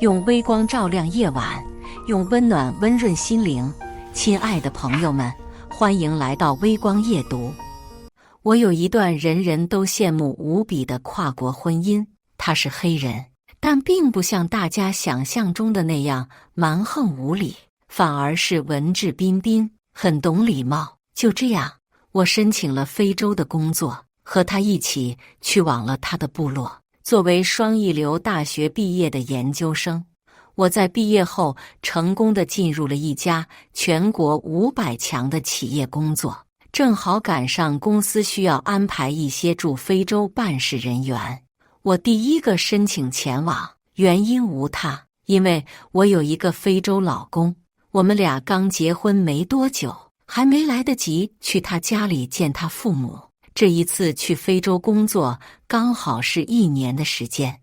用微光照亮夜晚，用温暖温润心灵。亲爱的朋友们，欢迎来到微光夜读。我有一段人人都羡慕无比的跨国婚姻，他是黑人，但并不像大家想象中的那样蛮横无理，反而是文质彬彬，很懂礼貌。就这样，我申请了非洲的工作，和他一起去往了他的部落。作为双一流大学毕业的研究生，我在毕业后成功地进入了一家全国500强的企业工作，正好赶上公司需要安排一些驻非洲办事人员。我第一个申请前往，原因无他，因为我有一个非洲老公，我们俩刚结婚没多久，还没来得及去他家里见他父母。这一次去非洲工作刚好是1年的时间，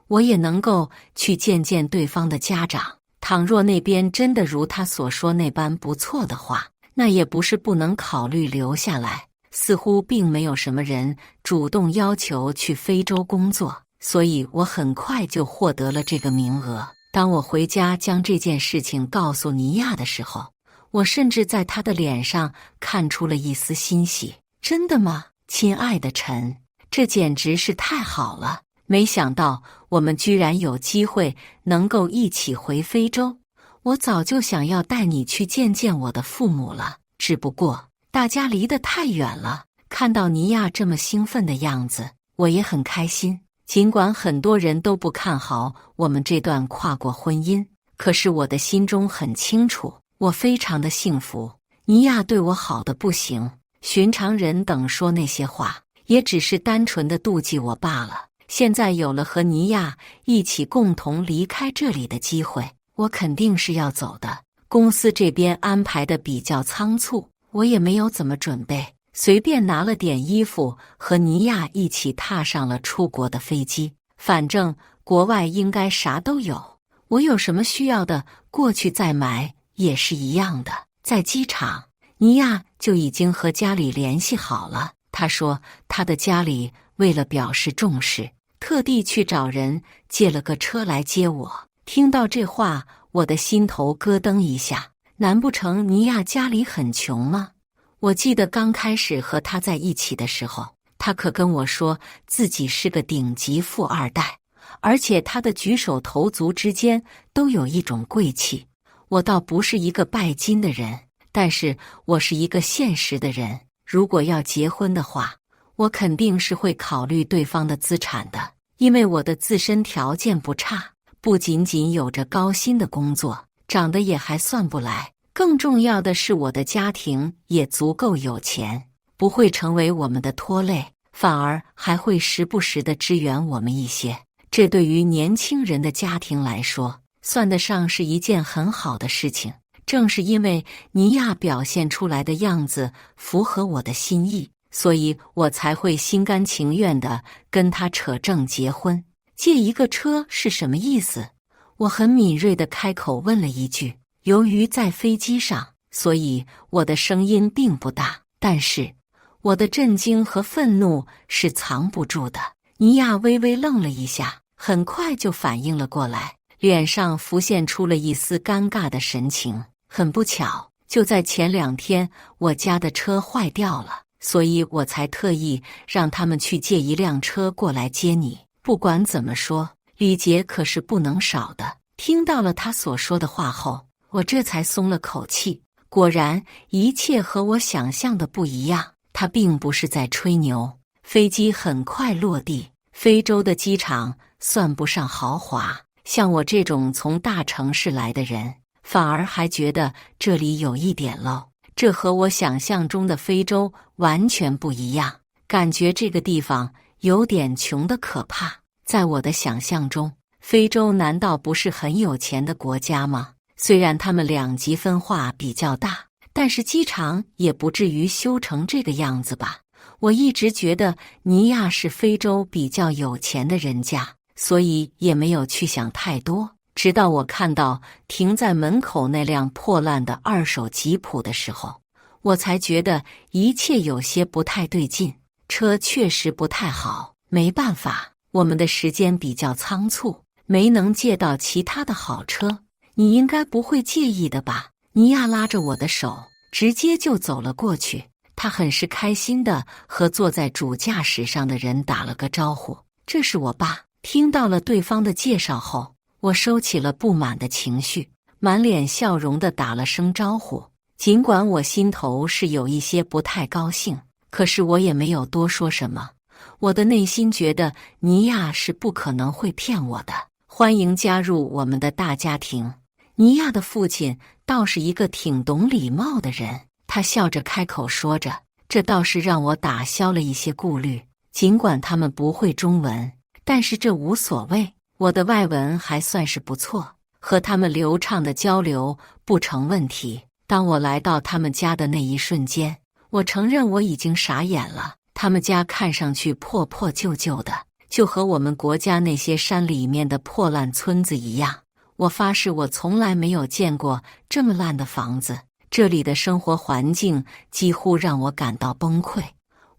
我也能够去见见对方的家长。倘若那边真的如他所说那般不错的话，那也不是不能考虑留下来。似乎并没有什么人主动要求去非洲工作，所以我很快就获得了这个名额。当我回家将这件事情告诉尼亚的时候，我甚至在他的脸上看出了一丝欣喜。真的吗，亲爱的陈？这简直是太好了！没想到我们居然有机会能够一起回非洲。我早就想要带你去见见我的父母了，只不过大家离得太远了。看到尼亚这么兴奋的样子，我也很开心。尽管很多人都不看好我们这段跨国婚姻，可是我的心中很清楚，我非常的幸福。尼亚对我好得不行。寻常人等说那些话，也只是单纯的妒忌我罢了。现在有了和尼亚一起共同离开这里的机会，我肯定是要走的。公司这边安排的比较仓促，我也没有怎么准备，随便拿了点衣服，和尼亚一起踏上了出国的飞机。反正国外应该啥都有，我有什么需要的过去再买也是一样的。在机场，尼亚就已经和家里联系好了。他说他的家里为了表示重视，特地去找人借了个车来接我。听到这话，我的心头咯噔一下。难不成尼亚家里很穷吗？我记得刚开始和他在一起的时候，他可跟我说自己是个顶级富二代，而且他的举手投足之间都有一种贵气。我倒不是一个拜金的人，但是我是一个现实的人，如果要结婚的话，我肯定是会考虑对方的资产的，因为我的自身条件不差，不仅仅有着高薪的工作，长得也还算不赖，更重要的是我的家庭也足够有钱，不会成为我们的拖累，反而还会时不时地支援我们一些。这对于年轻人的家庭来说，算得上是一件很好的事情。正是因为尼亚表现出来的样子符合我的心意，所以我才会心甘情愿地跟他扯证结婚。借一个车是什么意思？我很敏锐地开口问了一句。由于在飞机上，所以我的声音并不大，但是我的震惊和愤怒是藏不住的。尼亚微微愣了一下，很快就反应了过来，脸上浮现出了一丝尴尬的神情。很不巧，就在前2天，我家的车坏掉了，所以我才特意让他们去借一辆车过来接你。不管怎么说，礼节可是不能少的。听到了他所说的话后，我这才松了口气。果然，一切和我想象的不一样。他并不是在吹牛。飞机很快落地，非洲的机场算不上豪华，像我这种从大城市来的人，反而还觉得这里有一点 low， 这和我想象中的非洲完全不一样，感觉这个地方有点穷得可怕。在我的想象中，非洲难道不是很有钱的国家吗？虽然他们2极分化比较大，但是机场也不至于修成这个样子吧。我一直觉得尼亚是非洲比较有钱的人家，所以也没有去想太多。直到我看到停在门口那辆破烂的2手吉普的时候，我才觉得一切有些不太对劲。车确实不太好，没办法，我们的时间比较仓促，没能借到其他的好车，你应该不会介意的吧？”尼亚拉着我的手，直接就走了过去。他很是开心地和坐在主驾驶上的人打了个招呼：“这是我爸。”听到了对方的介绍后，我收起了不满的情绪，满脸笑容地打了声招呼。尽管我心头是有一些不太高兴，可是我也没有多说什么。我的内心觉得尼亚是不可能会骗我的。欢迎加入我们的大家庭。尼亚的父亲倒是一个挺懂礼貌的人，他笑着开口说着，这倒是让我打消了一些顾虑。尽管他们不会中文，但是这无所谓，我的外文还算是不错，和他们流畅的交流不成问题。当我来到他们家的那一瞬间，我承认我已经傻眼了。他们家看上去破破旧旧的，就和我们国家那些山里面的破烂村子一样。我发誓我从来没有见过这么烂的房子，这里的生活环境几乎让我感到崩溃。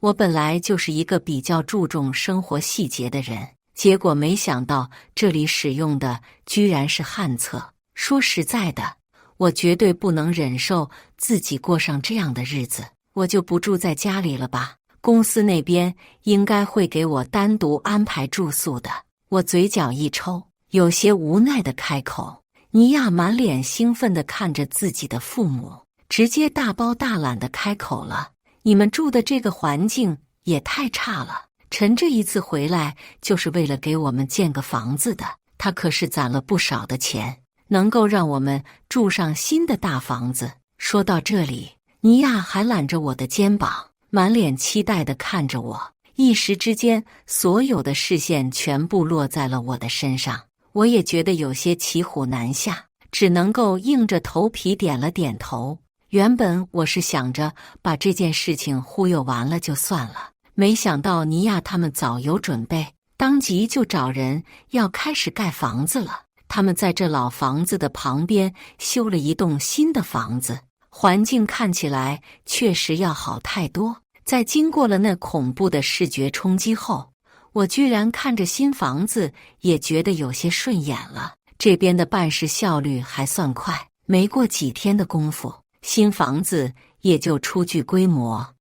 我本来就是一个比较注重生活细节的人，结果没想到这里使用的居然是旱厕。说实在的，我绝对不能忍受自己过上这样的日子，我就不住在家里了吧。公司那边应该会给我单独安排住宿的。我嘴角一抽，有些无奈地开口。尼亚满脸兴奋地看着自己的父母，直接大包大揽地开口了：“你们住的这个环境也太差了，臣这一次回来就是为了给我们建个房子的，他可是攒了不少的钱，能够让我们住上新的大房子。”说到这里，尼亚还揽着我的肩膀，满脸期待地看着我。一时之间，所有的视线全部落在了我的身上，我也觉得有些骑虎难下，只能够硬着头皮点了点头。原本我是想着把这件事情忽悠完了就算了，没想到尼亚他们早有准备，当即就找人要开始盖房子了。他们在这老房子的旁边修了一栋新的房子，环境看起来确实要好太多。在经过了那恐怖的视觉冲击后，我居然看着新房子也觉得有些顺眼了。这边的办事效率还算快，没过几天的功夫，新房子也就初具规模。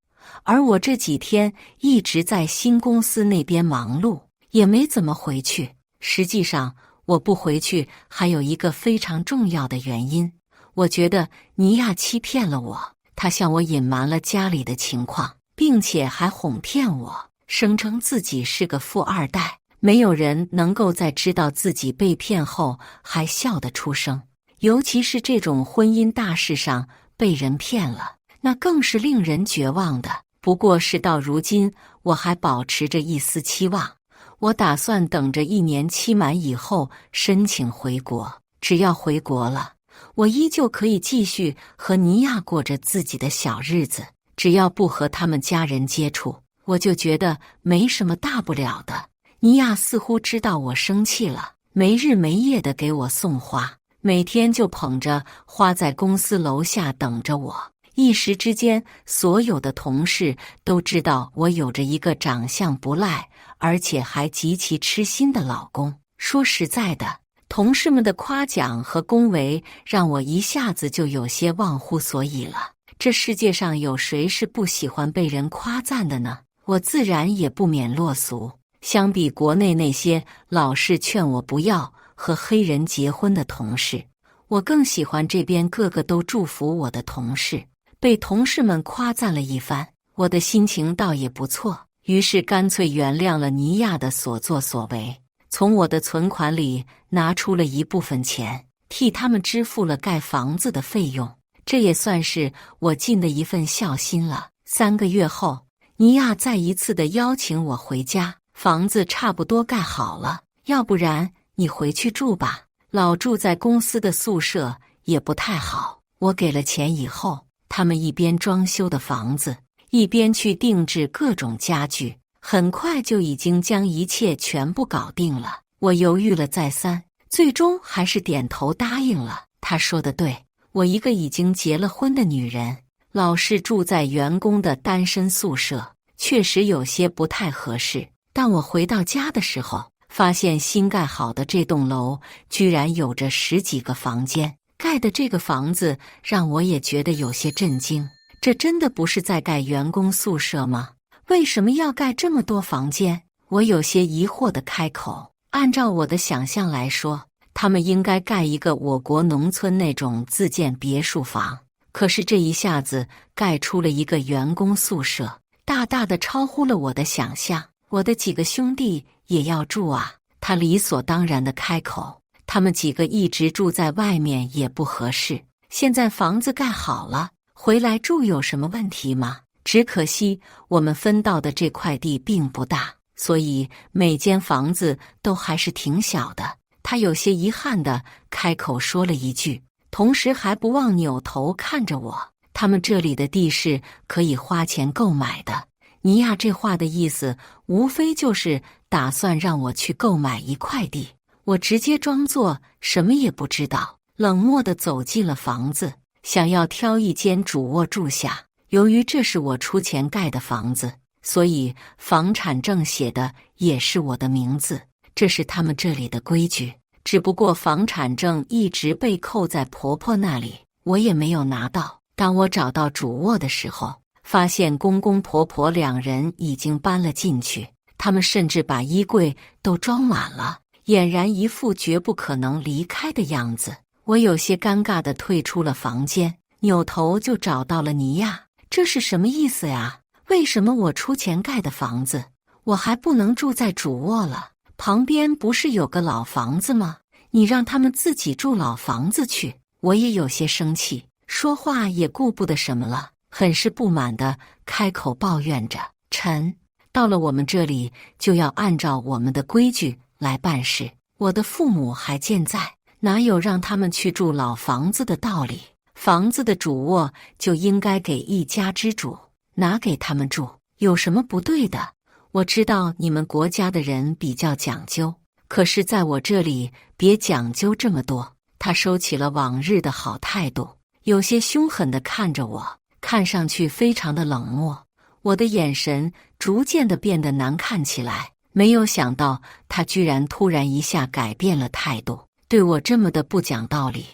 而我这几天一直在新公司那边忙碌，也没怎么回去。实际上，我不回去还有一个非常重要的原因，我觉得尼亚欺骗了我，他向我隐瞒了家里的情况，并且还哄骗我，声称自己是个富二代。没有人能够在知道自己被骗后还笑得出声，尤其是这种婚姻大事上被人骗了，那更是令人绝望的。不过事到如今，我还保持着一丝期望。我打算等着1年期满以后申请回国，只要回国了，我依旧可以继续和尼亚过着自己的小日子。只要不和他们家人接触，我就觉得没什么大不了的。尼亚似乎知道我生气了，没日没夜地给我送花，每天就捧着花在公司楼下等着我。一时之间，所有的同事都知道我有着一个长相不赖，而且还极其痴心的老公。说实在的，同事们的夸奖和恭维让我一下子就有些忘乎所以了。这世界上有谁是不喜欢被人夸赞的呢？我自然也不免落俗。相比国内那些老是劝我不要和黑人结婚的同事，我更喜欢这边个个都祝福我的同事。被同事们夸赞了一番，我的心情倒也不错，于是干脆原谅了尼亚的所作所为，从我的存款里拿出了一部分钱，替他们支付了盖房子的费用。这也算是我尽的一份孝心了。3个月后，尼亚再一次的邀请我回家，房子差不多盖好了，要不然你回去住吧。老住在公司的宿舍也不太好。我给了钱以后，他们一边装修的房子，一边去定制各种家具，很快就已经将一切全部搞定了。我犹豫了再三，最终还是点头答应了。他说的对，我一个已经结了婚的女人，老是住在员工的单身宿舍，确实有些不太合适。但我回到家的时候，发现新盖好的这栋楼居然有着10几个房间，盖的这个房子让我也觉得有些震惊。这真的不是在盖员工宿舍吗？为什么要盖这么多房间？我有些疑惑地开口。按照我的想象来说，他们应该盖一个我国农村那种自建别墅房，可是这一下子盖出了一个员工宿舍，大大的超乎了我的想象。我的几个兄弟也要住啊，他理所当然地开口。他们几个一直住在外面也不合适，现在房子盖好了，回来住有什么问题吗？只可惜我们分到的这块地并不大，所以每间房子都还是挺小的。他有些遗憾地开口说了一句，同时还不忘扭头看着我。他们这里的地是可以花钱购买的。尼亚这话的意思无非就是打算让我去购买一块地。我直接装作什么也不知道，冷漠地走进了房子，想要挑一间主卧住下。由于这是我出钱盖的房子，所以房产证写的也是我的名字，这是他们这里的规矩。只不过房产证一直被扣在婆婆那里，我也没有拿到。当我找到主卧的时候，发现公公婆婆2人已经搬了进去，他们甚至把衣柜都装满了，俨然一副绝不可能离开的样子。我有些尴尬地退出了房间，扭头就找到了尼亚。这是什么意思呀？为什么我出钱盖的房子，我还不能住在主卧了？旁边不是有个老房子吗？你让他们自己住老房子去。我也有些生气，说话也顾不得什么了，很是不满地开口抱怨着。臣，到了我们这里就要按照我们的规矩来办事，我的父母还健在，哪有让他们去住老房子的道理？房子的主卧就应该给一家之主，拿给他们住，有什么不对的？我知道你们国家的人比较讲究，可是在我这里别讲究这么多。他收起了往日的好态度，有些凶狠地看着我，看上去非常的冷漠。我的眼神逐渐地变得难看起来，没有想到他居然突然一下改变了态度，对我这么的不讲道理。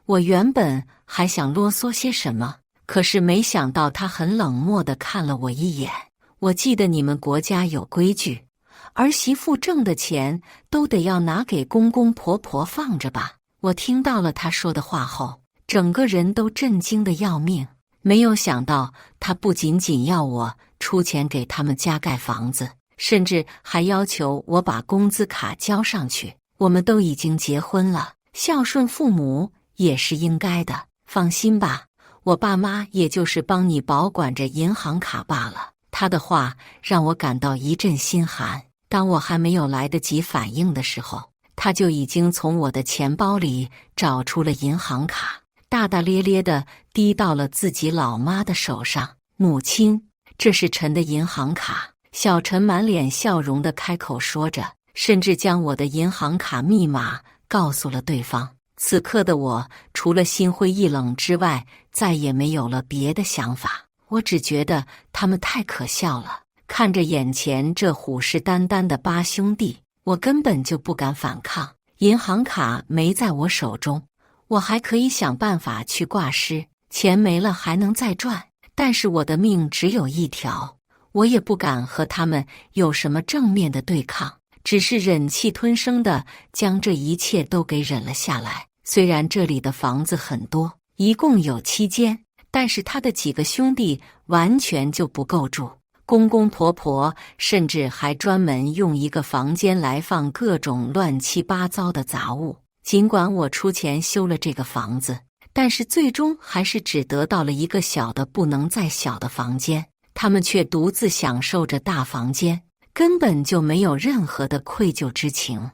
我原本还想啰嗦些什么，可是没想到他很冷漠地看了我一眼。我记得你们国家有规矩，儿媳妇挣的钱都得要拿给公公婆婆放着吧？我听到了他说的话后，整个人都震惊得要命。没有想到他不仅仅要我出钱给他们家盖房子，甚至还要求我把工资卡交上去。我们都已经结婚了，孝顺父母也是应该的。放心吧，我爸妈也就是帮你保管着银行卡罢了。他的话让我感到一阵心寒。当我还没有来得及反应的时候，他就已经从我的钱包里找出了银行卡，大大咧咧地滴到了自己老妈的手上。母亲，这是臣的银行卡。小陈满脸笑容地开口说着，甚至将我的银行卡密码告诉了对方。此刻的我，除了心灰意冷之外，再也没有了别的想法。我只觉得他们太可笑了。看着眼前这虎视眈眈的8兄弟，我根本就不敢反抗。银行卡没在我手中，我还可以想办法去挂失，钱没了还能再赚。但是我的命只有一条，我也不敢和他们有什么正面的对抗，只是忍气吞声地将这一切都给忍了下来。虽然这里的房子很多，一共有7间，但是他的几个兄弟完全就不够住。公公婆婆甚至还专门用一个房间来放各种乱七八糟的杂物。尽管我出钱修了这个房子，但是最终还是只得到了一个小的不能再小的房间，他们却独自享受着大房间，根本就没有任何的愧疚之情。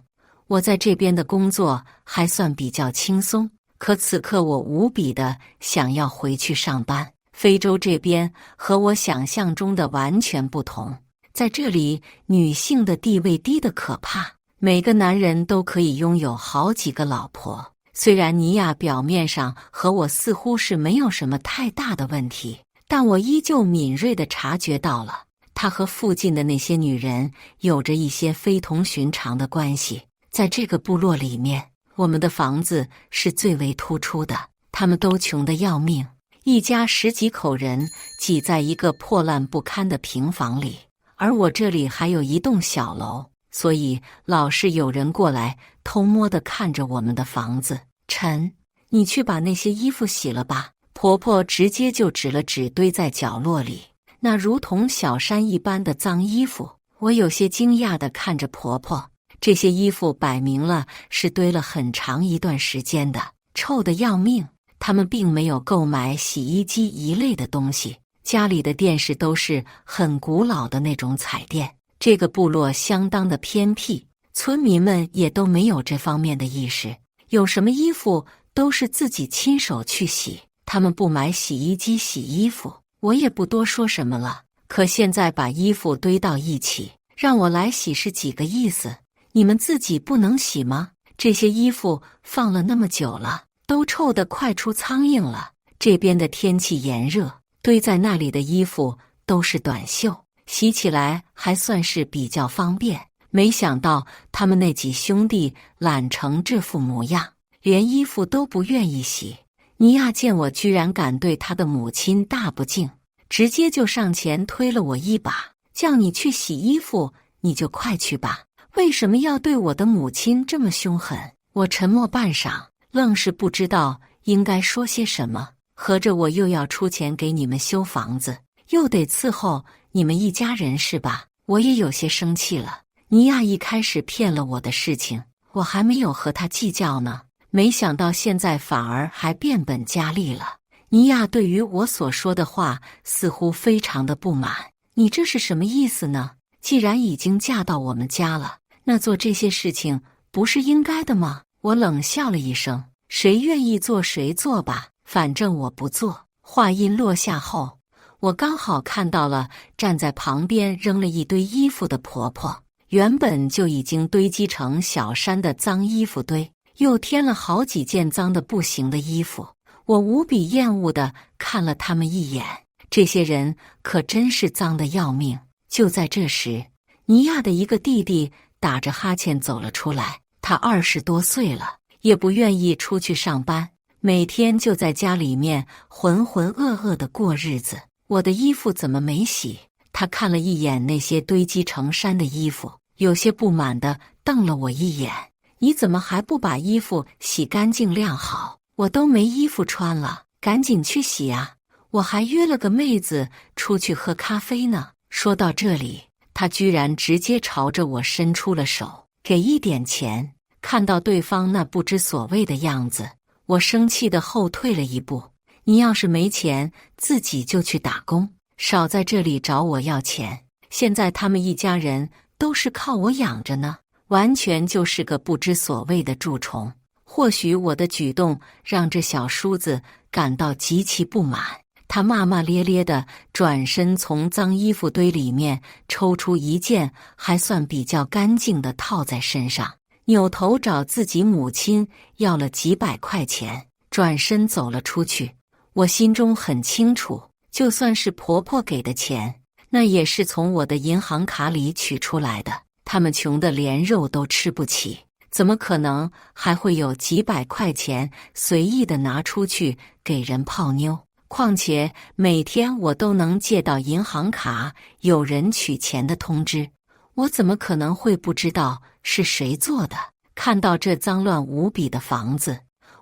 我在这边的工作还算比较轻松，可此刻我无比的想要回去上班。非洲这边和我想象中的完全不同，在这里女性的地位低得可怕，每个男人都可以拥有好几个老婆。虽然尼亚表面上和我似乎是没有什么太大的问题，但我依旧敏锐地察觉到了他和附近的那些女人有着一些非同寻常的关系。在这个部落里面，我们的房子是最为突出的，他们都穷得要命，一家10几口人挤在一个破烂不堪的平房里，而我这里还有一栋小楼，所以老是有人过来偷摸地看着我们的房子。陈，你去把那些衣服洗了吧。婆婆直接就指了指堆在角落里那如同小山一般的脏衣服。我有些惊讶地看着婆婆，这些衣服摆明了是堆了很长一段时间的，臭得要命。他们并没有购买洗衣机一类的东西，家里的电视都是很古老的那种彩电。这个部落相当的偏僻，村民们也都没有这方面的意识，有什么衣服都是自己亲手去洗。他们不买洗衣机洗衣服，我也不多说什么了。可现在把衣服堆到一起，让我来洗是几个意思？你们自己不能洗吗？这些衣服放了那么久了，都臭得快出苍蝇了。这边的天气炎热，堆在那里的衣服都是短袖，洗起来还算是比较方便。没想到他们那几兄弟懒成这副模样，连衣服都不愿意洗。尼亚见我居然敢对他的母亲大不敬，直接就上前推了我一把，叫你去洗衣服，你就快去吧。为什么要对我的母亲这么凶狠？我沉默半晌，愣是不知道应该说些什么。合着我又要出钱给你们修房子，又得伺候你们一家人是吧？我也有些生气了。尼亚一开始骗了我的事情，我还没有和他计较呢，没想到现在反而还变本加厉了。尼亚对于我所说的话似乎非常的不满，你这是什么意思呢？既然已经嫁到我们家了，那做这些事情不是应该的吗？我冷笑了一声，谁愿意做谁做吧，反正我不做。话音落下后，我刚好看到了站在旁边扔了一堆衣服的婆婆。原本就已经堆积成小山的脏衣服堆，又添了好几件脏得不行的衣服。我无比厌恶地看了他们一眼，这些人可真是脏得要命。就在这时，尼亚的一个弟弟打着哈欠走了出来。他20多岁了，也不愿意出去上班，每天就在家里面浑浑噩噩地过日子。我的衣服怎么没洗？他看了一眼那些堆积成山的衣服，有些不满地瞪了我一眼。你怎么还不把衣服洗干净晾好？我都没衣服穿了，赶紧去洗啊！我还约了个妹子出去喝咖啡呢。说到这里，他居然直接朝着我伸出了手，给一点钱。看到对方那不知所谓的样子，我生气地后退了一步。你要是没钱，自己就去打工，少在这里找我要钱。现在他们一家人都是靠我养着呢，完全就是个不知所谓的蛀虫。或许我的举动让这小叔子感到极其不满，他骂骂咧咧地转身从脏衣服堆里面抽出一件还算比较干净的套在身上，扭头找自己母亲要了几百块钱，转身走了出去。我心中很清楚，就算是婆婆给的钱，那也是从我的银行卡里取出来的，他们穷得连肉都吃不起，怎么可能还会有几百块钱随意的拿出去给人泡妞？况且每天我都能借到银行卡有人取钱的通知，我怎么可能会不知道是谁做的？看到这脏乱无比的房子，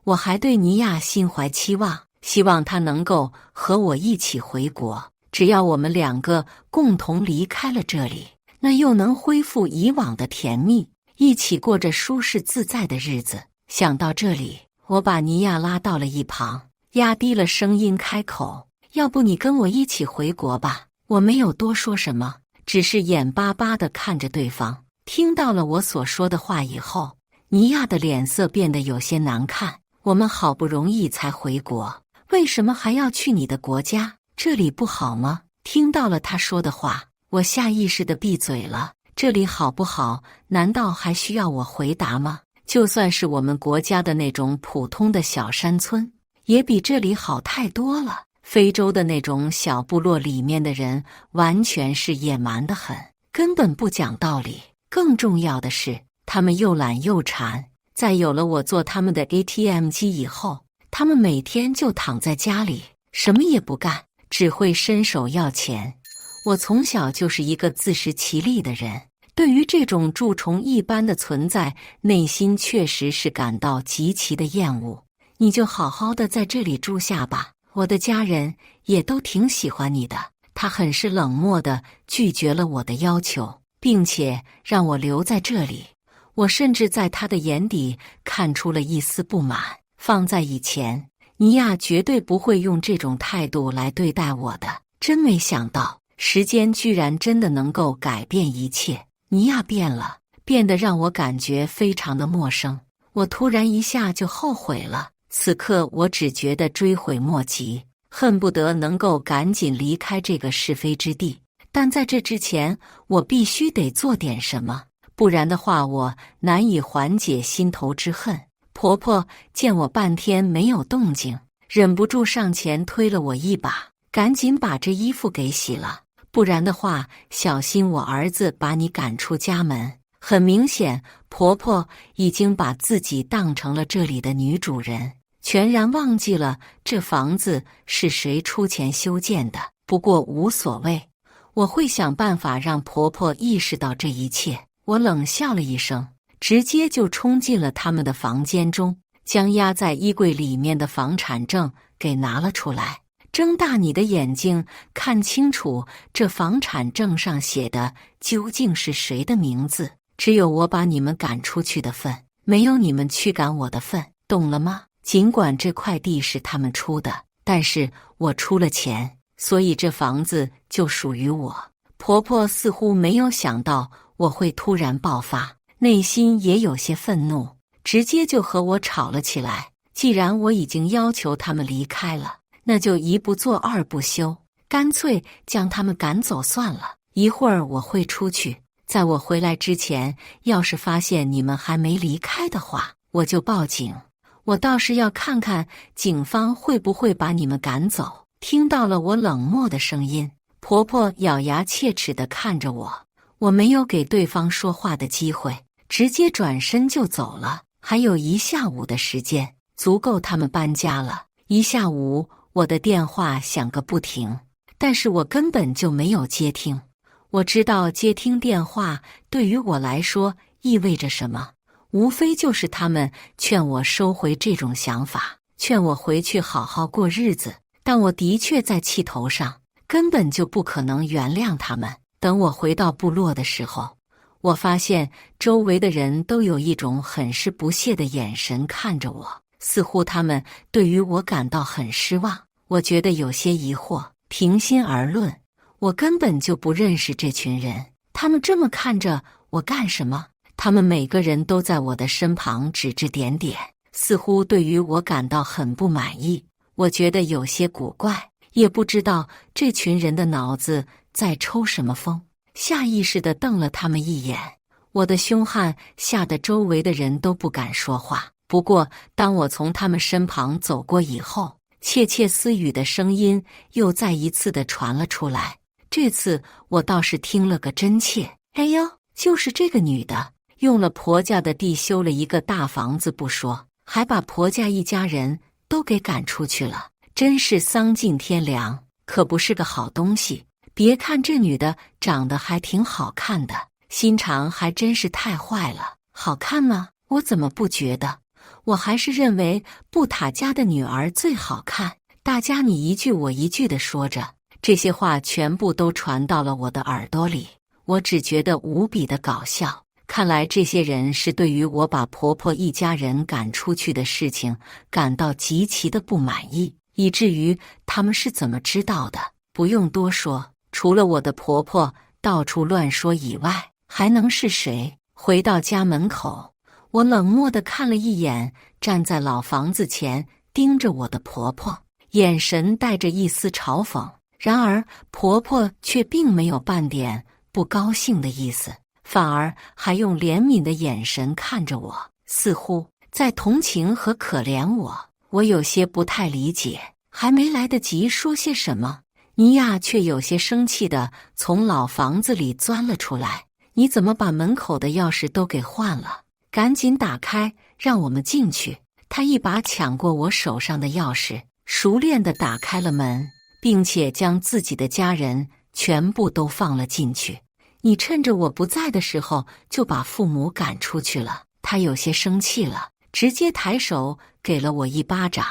我还对尼亚心怀期望，希望他能够和我一起回国。只要我们2个共同离开了这里，那又能恢复以往的甜蜜，一起过着舒适自在的日子。想到这里，我把尼亚拉到了一旁，压低了声音开口：要不你跟我一起回国吧。我没有多说什么，只是眼巴巴地看着对方。听到了我所说的话以后，尼亚的脸色变得有些难看。我们好不容易才回国，为什么还要去你的国家？这里不好吗？听到了他说的话，我下意识地闭嘴了。这里好不好？难道还需要我回答吗？就算是我们国家的那种普通的小山村，也比这里好太多了。非洲的那种小部落里面的人完全是野蛮得很，根本不讲道理。更重要的是，他们又懒又馋。在有了我做他们的 ATM 机以后，他们每天就躺在家里，什么也不干，只会伸手要钱。我从小就是一个自食其力的人，对于这种蛀虫一般的存在，内心确实是感到极其的厌恶。你就好好的在这里住下吧，我的家人也都挺喜欢你的。他很是冷漠地拒绝了我的要求，并且让我留在这里。我甚至在他的眼底看出了一丝不满。放在以前，尼亚绝对不会用这种态度来对待我的。真没想到，时间居然真的能够改变一切。尼亚变了，变得让我感觉非常的陌生。我突然一下就后悔了。此刻我只觉得追悔莫及，恨不得能够赶紧离开这个是非之地。但在这之前，我必须得做点什么，不然的话我难以缓解心头之恨。婆婆见我半天没有动静，忍不住上前推了我一把，赶紧把这衣服给洗了，不然的话小心我儿子把你赶出家门。很明显，婆婆已经把自己当成了这里的女主人，全然忘记了这房子是谁出钱修建的。不过无所谓，我会想办法让婆婆意识到这一切。我冷笑了一声，直接就冲进了他们的房间中，将压在衣柜里面的房产证给拿了出来。睁大你的眼睛，看清楚这房产证上写的究竟是谁的名字。只有我把你们赶出去的份，没有你们驱赶我的份，懂了吗？尽管这块地是他们出的，但是我出了钱，所以这房子就属于我。婆婆似乎没有想到我会突然爆发，内心也有些愤怒，直接就和我吵了起来。既然我已经要求他们离开了，那就一不做二不休，干脆将他们赶走算了。一会儿我会出去，在我回来之前，要是发现你们还没离开的话，我就报警。我倒是要看看警方会不会把你们赶走。听到了我冷漠的声音，婆婆咬牙切齿地看着我，我没有给对方说话的机会，直接转身就走了。还有一下午的时间，足够他们搬家了。一下午，我的电话响个不停，但是我根本就没有接听。我知道接听电话对于我来说意味着什么，无非就是他们劝我收回这种想法，劝我回去好好过日子。但我的确在气头上，根本就不可能原谅他们。等我回到部落的时候，我发现周围的人都有一种很是不屑的眼神看着我，似乎他们对于我感到很失望。我觉得有些疑惑。平心而论，我根本就不认识这群人，他们这么看着我干什么？他们每个人都在我的身旁指指点点，似乎对于我感到很不满意。我觉得有些古怪，也不知道这群人的脑子在抽什么风。下意识地瞪了他们一眼，我的凶悍吓得周围的人都不敢说话。不过当我从他们身旁走过以后，窃窃私语的声音又再一次地传了出来。这次我倒是听了个真切。哎呦，就是这个女的，用了婆家的地修了一个大房子不说，还把婆家一家人都给赶出去了，真是丧尽天良，可不是个好东西。别看这女的长得还挺好看的，心肠还真是太坏了。好看吗？我怎么不觉得？我还是认为布塔家的女儿最好看。大家你一句我一句地说着，这些话全部都传到了我的耳朵里，我只觉得无比的搞笑。看来这些人是对于我把婆婆一家人赶出去的事情感到极其的不满意，以至于他们是怎么知道的？不用多说，除了我的婆婆到处乱说以外，还能是谁？回到家门口，我冷漠地看了一眼站在老房子前盯着我的婆婆，眼神带着一丝嘲讽。然而婆婆却并没有半点不高兴的意思，反而还用怜悯的眼神看着我，似乎在同情和可怜我。我有些不太理解，还没来得及说些什么，尼亚却有些生气地从老房子里钻了出来。你怎么把门口的钥匙都给换了？赶紧打开，让我们进去。他一把抢过我手上的钥匙，熟练地打开了门，并且将自己的家人全部都放了进去。你趁着我不在的时候就把父母赶出去了。他有些生气了，直接抬手给了我一巴掌。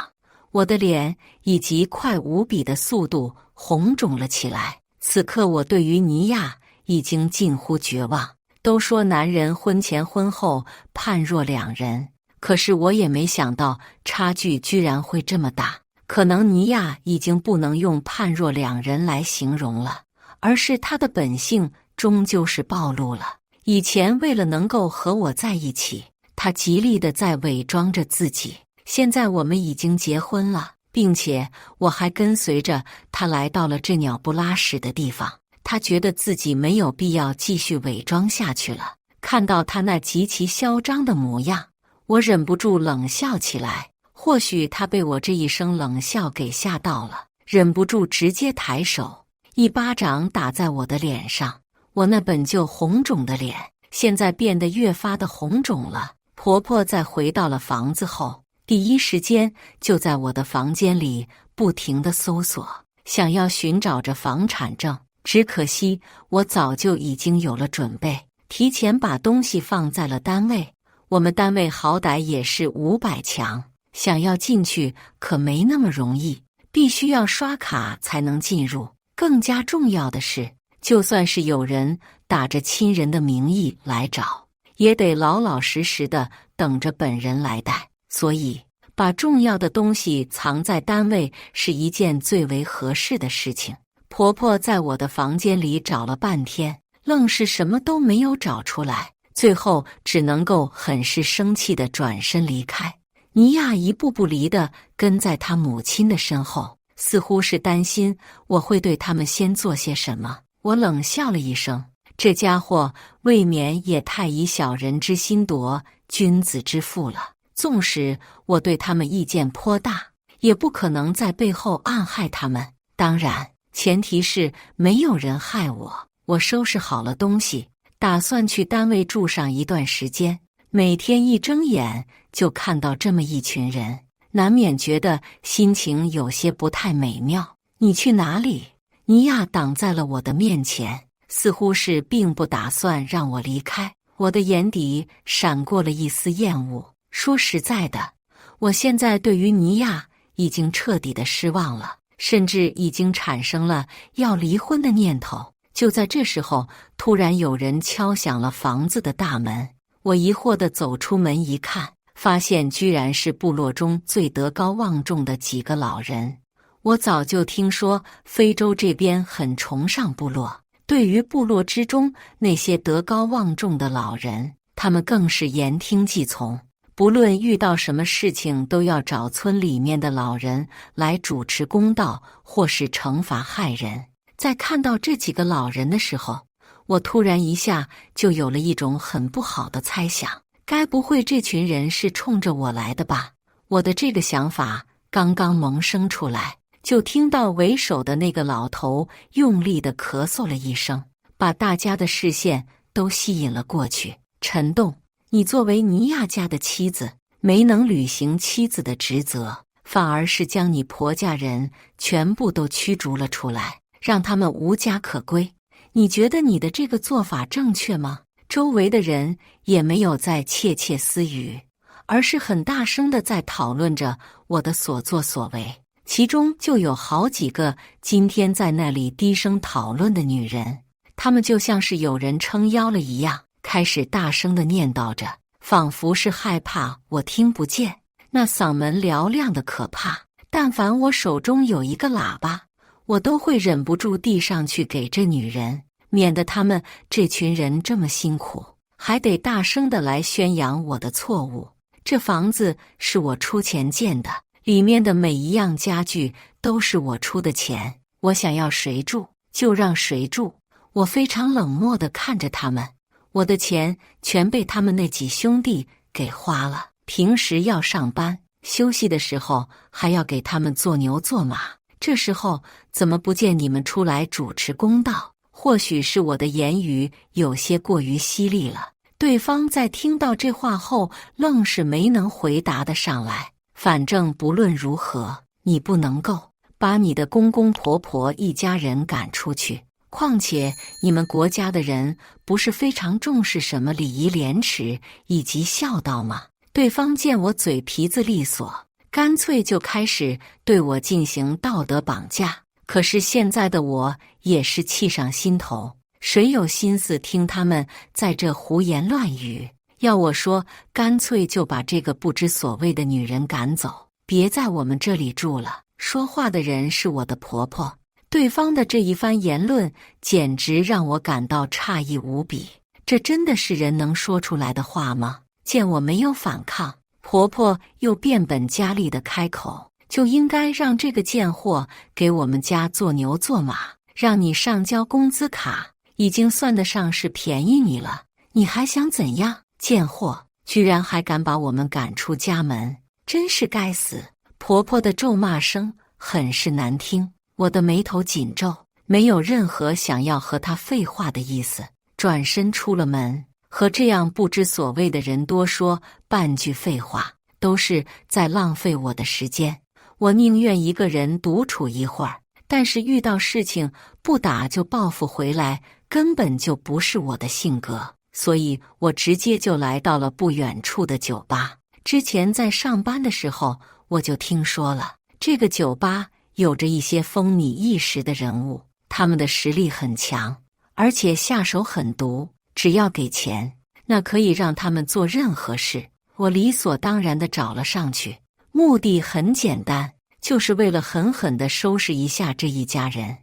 我的脸以及快无比的速度红肿了起来。此刻我对于尼亚已经近乎绝望。都说男人婚前婚后判若两人，可是我也没想到差距居然会这么大。可能尼亚已经不能用判若两人来形容了，而是他的本性终究是暴露了。以前为了能够和我在一起，他极力地在伪装着自己。现在我们已经结婚了，并且我还跟随着他来到了这鸟不拉屎的地方。他觉得自己没有必要继续伪装下去了。看到他那极其嚣张的模样，我忍不住冷笑起来。或许他被我这一声冷笑给吓到了，忍不住直接抬手一巴掌打在我的脸上。我那本就红肿的脸现在变得越发的红肿了。婆婆在回到了房子后，第一时间就在我的房间里不停地搜索，想要寻找着房产证。只可惜我早就已经有了准备，提前把东西放在了单位。我们单位好歹也是500强，想要进去可没那么容易，必须要刷卡才能进入。更加重要的是，就算是有人打着亲人的名义来找，也得老老实实的等着本人来带。所以把重要的东西藏在单位是一件最为合适的事情。婆婆在我的房间里找了半天，愣是什么都没有找出来，最后只能够很是生气地转身离开。尼亚一步不离地跟在他母亲的身后，似乎是担心我会对他们先做些什么。我冷笑了一声，这家伙未免也太以小人之心夺君子之腹了。纵使我对他们意见颇大，也不可能在背后暗害他们。当然前提是没有人害我。我收拾好了东西，打算去单位住上一段时间。每天一睁眼就看到这么一群人，难免觉得心情有些不太美妙。你去哪里？尼亚挡在了我的面前，似乎是并不打算让我离开。我的眼底闪过了一丝厌恶。说实在的，我现在对于尼亚已经彻底的失望了，甚至已经产生了要离婚的念头。就在这时候，突然有人敲响了房子的大门。我疑惑地走出门一看，发现居然是部落中最德高望重的几个老人。我早就听说非洲这边很崇尚部落，对于部落之中那些德高望重的老人，他们更是言听计从。不论遇到什么事情，都要找村里面的老人来主持公道，或是惩罚害人。在看到这几个老人的时候，我突然一下就有了一种很不好的猜想，该不会这群人是冲着我来的吧？我的这个想法刚刚萌生出来，就听到为首的那个老头用力地咳嗽了一声，把大家的视线都吸引了过去。陈栋，你作为尼亚家的妻子，没能履行妻子的职责，反而是将你婆家人全部都驱逐了出来，让他们无家可归。你觉得你的这个做法正确吗？周围的人也没有在窃窃私语，而是很大声地在讨论着我的所作所为。其中就有好几个今天在那里低声讨论的女人，她们就像是有人撑腰了一样，开始大声地念叨着，仿佛是害怕我听不见，那嗓门嘹亮的可怕。但凡我手中有一个喇叭，我都会忍不住递上去给这女人，免得他们这群人这么辛苦，还得大声地来宣扬我的错误。这房子是我出钱建的，里面的每一样家具都是我出的钱，我想要谁住就让谁住。我非常冷漠地看着他们，我的钱全被他们那几兄弟给花了。平时要上班，休息的时候还要给他们做牛做马，这时候怎么不见你们出来主持公道？或许是我的言语有些过于犀利了，对方在听到这话后愣是没能回答得上来。反正不论如何，你不能够把你的公公婆婆一家人赶出去。况且你们国家的人不是非常重视什么礼仪廉耻以及孝道吗？对方见我嘴皮子利索，干脆就开始对我进行道德绑架。可是现在的我也是气上心头，谁有心思听他们在这胡言乱语？要我说，干脆就把这个不知所谓的女人赶走，别在我们这里住了。说话的人是我的婆婆。对方的这一番言论简直让我感到诧异无比，这真的是人能说出来的话吗？见我没有反抗，婆婆又变本加厉地开口，就应该让这个贱货给我们家做牛做马，让你上交工资卡，已经算得上是便宜你了，你还想怎样？贱货，居然还敢把我们赶出家门，真是该死！婆婆的咒骂声很是难听。我的眉头紧皱，没有任何想要和他废话的意思，转身出了门。和这样不知所谓的人多说半句废话，都是在浪费我的时间。我宁愿一个人独处一会儿，但是遇到事情不打就报复回来，根本就不是我的性格。所以我直接就来到了不远处的酒吧。之前在上班的时候，我就听说了这个酒吧有着一些风靡一时的人物，他们的实力很强，而且下手狠毒，只要给钱，那可以让他们做任何事。我理所当然地找了上去，目的很简单，就是为了狠狠地收拾一下这一家人。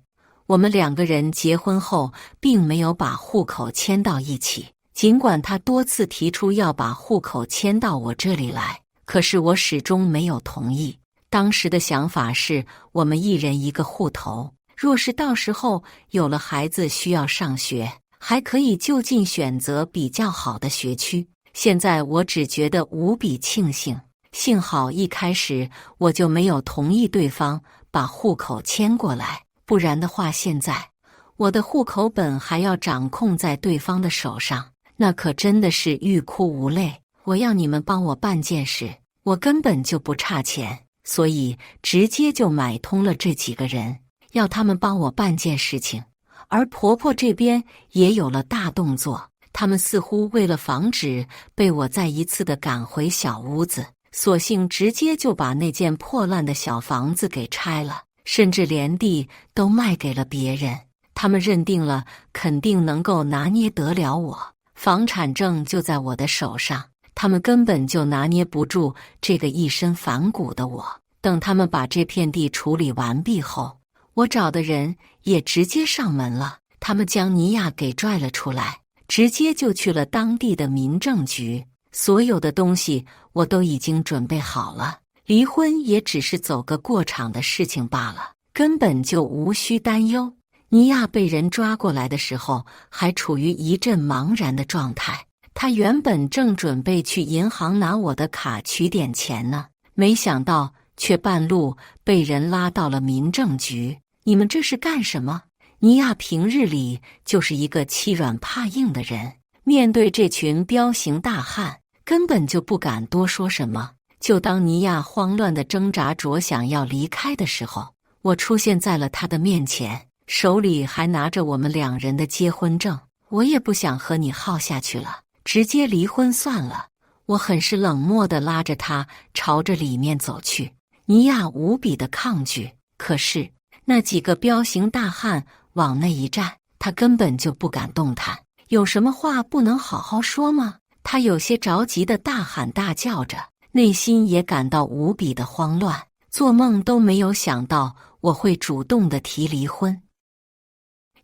我们两个人结婚后并没有把户口迁到一起，尽管他多次提出要把户口迁到我这里来，可是我始终没有同意。当时的想法是我们一人一个户头，若是到时候有了孩子需要上学，还可以就近选择比较好的学区。现在我只觉得无比庆幸，幸好一开始我就没有同意对方把户口迁过来，不然的话现在我的户口本还要掌控在对方的手上，那可真的是欲哭无泪。我要你们帮我办件事，我根本就不差钱，所以直接就买通了这几个人，要他们帮我办件事情。而婆婆这边也有了大动作，他们似乎为了防止被我再一次的赶回小屋子，索性直接就把那间破烂的小房子给拆了，甚至连地都卖给了别人。他们认定了肯定能够拿捏得了我，房产证就在我的手上，他们根本就拿捏不住这个一身反骨的我。等他们把这片地处理完毕后，我找的人也直接上门了，他们将尼亚给拽了出来，直接就去了当地的民政局。所有的东西我都已经准备好了，离婚也只是走个过场的事情罢了，根本就无需担忧。尼亚被人抓过来的时候还处于一阵茫然的状态，他原本正准备去银行拿我的卡取点钱呢，没想到却半路被人拉到了民政局。你们这是干什么？尼亚平日里就是一个欺软怕硬的人，面对这群彪形大汉，根本就不敢多说什么。就当尼亚慌乱地挣扎着想要离开的时候，我出现在了他的面前，手里还拿着我们两人的结婚证。我也不想和你耗下去了，直接离婚算了。我很是冷漠地拉着他朝着里面走去。尼亚无比的抗拒，可是那几个彪形大汉往那一站，他根本就不敢动弹。有什么话不能好好说吗？他有些着急的大喊大叫着，内心也感到无比的慌乱，做梦都没有想到我会主动的提离婚。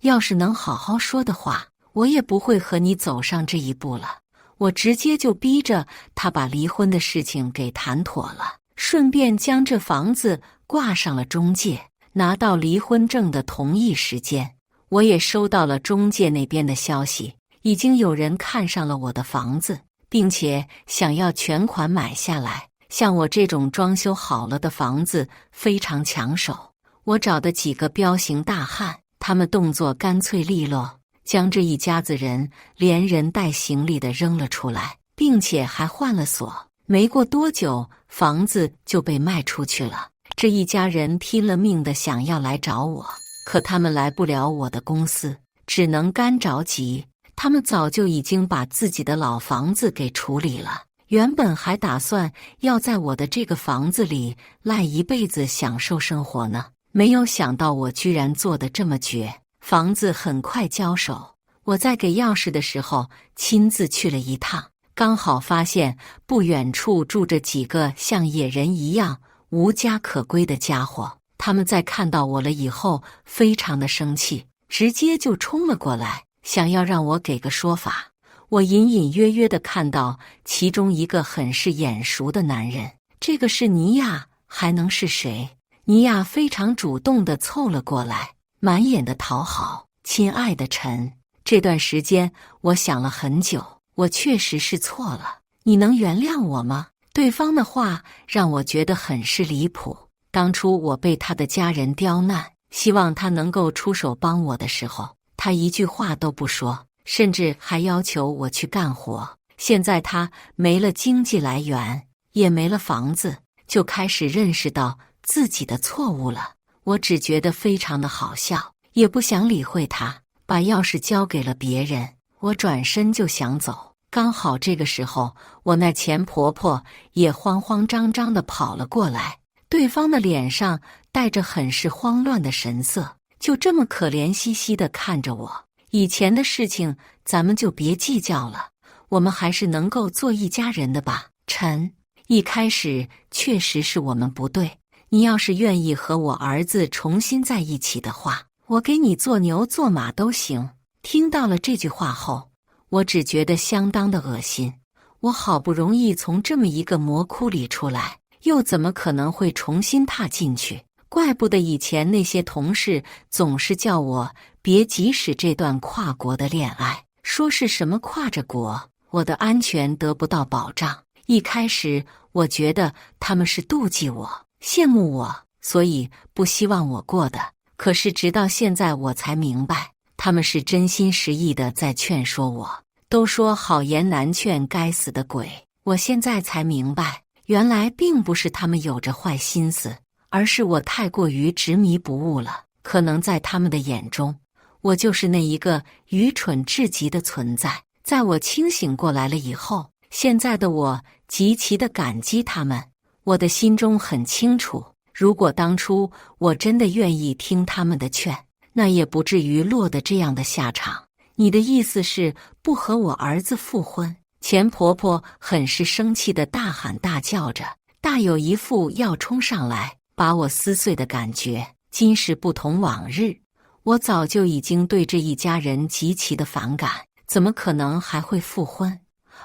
要是能好好说的话，我也不会和你走上这一步了。我直接就逼着他把离婚的事情给谈妥了，顺便将这房子挂上了中介。拿到离婚证的同一时间，我也收到了中介那边的消息，已经有人看上了我的房子，并且想要全款买下来。像我这种装修好了的房子非常抢手。我找的几个彪形大汉，他们动作干脆利落，将这一家子人连人带行李的扔了出来，并且还换了锁。没过多久，房子就被卖出去了。这一家人拼了命的想要来找我，可他们来不了我的公司，只能干着急。他们早就已经把自己的老房子给处理了，原本还打算要在我的这个房子里赖一辈子享受生活呢，没有想到我居然做得这么绝。房子很快交手，我在给钥匙的时候亲自去了一趟，刚好发现不远处住着几个像野人一样无家可归的家伙。他们在看到我了以后非常的生气，直接就冲了过来，想要让我给个说法。我隐隐约约地看到其中一个很是眼熟的男人，这个是尼亚，还能是谁？尼亚非常主动地凑了过来，满眼的讨好。亲爱的陈，这段时间我想了很久，我确实是错了，你能原谅我吗？对方的话让我觉得很是离谱。当初我被他的家人刁难，希望他能够出手帮我的时候，他一句话都不说，甚至还要求我去干活。现在他没了经济来源，也没了房子，就开始认识到自己的错误了。我只觉得非常的好笑，也不想理会他，把钥匙交给了别人。我转身就想走，刚好这个时候，我那前婆婆也慌慌张张地跑了过来，对方的脸上带着很是慌乱的神色，就这么可怜兮兮地看着我。以前的事情咱们就别计较了，我们还是能够做一家人的吧。陈，一开始确实是我们不对，你要是愿意和我儿子重新在一起的话，我给你做牛做马都行。听到了这句话后，我只觉得相当的恶心。我好不容易从这么一个魔窟里出来，又怎么可能会重新踏进去？怪不得以前那些同事总是叫我别急使这段跨国的恋爱，说是什么跨着国，我的安全得不到保障。一开始我觉得他们是妒忌我、羡慕我，所以不希望我过的。可是直到现在我才明白，他们是真心实意的在劝说我。都说好言难劝，该死的鬼！我现在才明白，原来并不是他们有着坏心思，而是我太过于执迷不悟了。可能在他们的眼中，我就是那一个愚蠢至极的存在。在我清醒过来了以后，现在的我极其的感激他们。我的心中很清楚，如果当初我真的愿意听他们的劝，那也不至于落得这样的下场。你的意思是不和我儿子复婚？钱婆婆很是生气的大喊大叫着，大有一副要冲上来把我撕碎的感觉。今时不同往日，我早就已经对这一家人极其的反感，怎么可能还会复婚？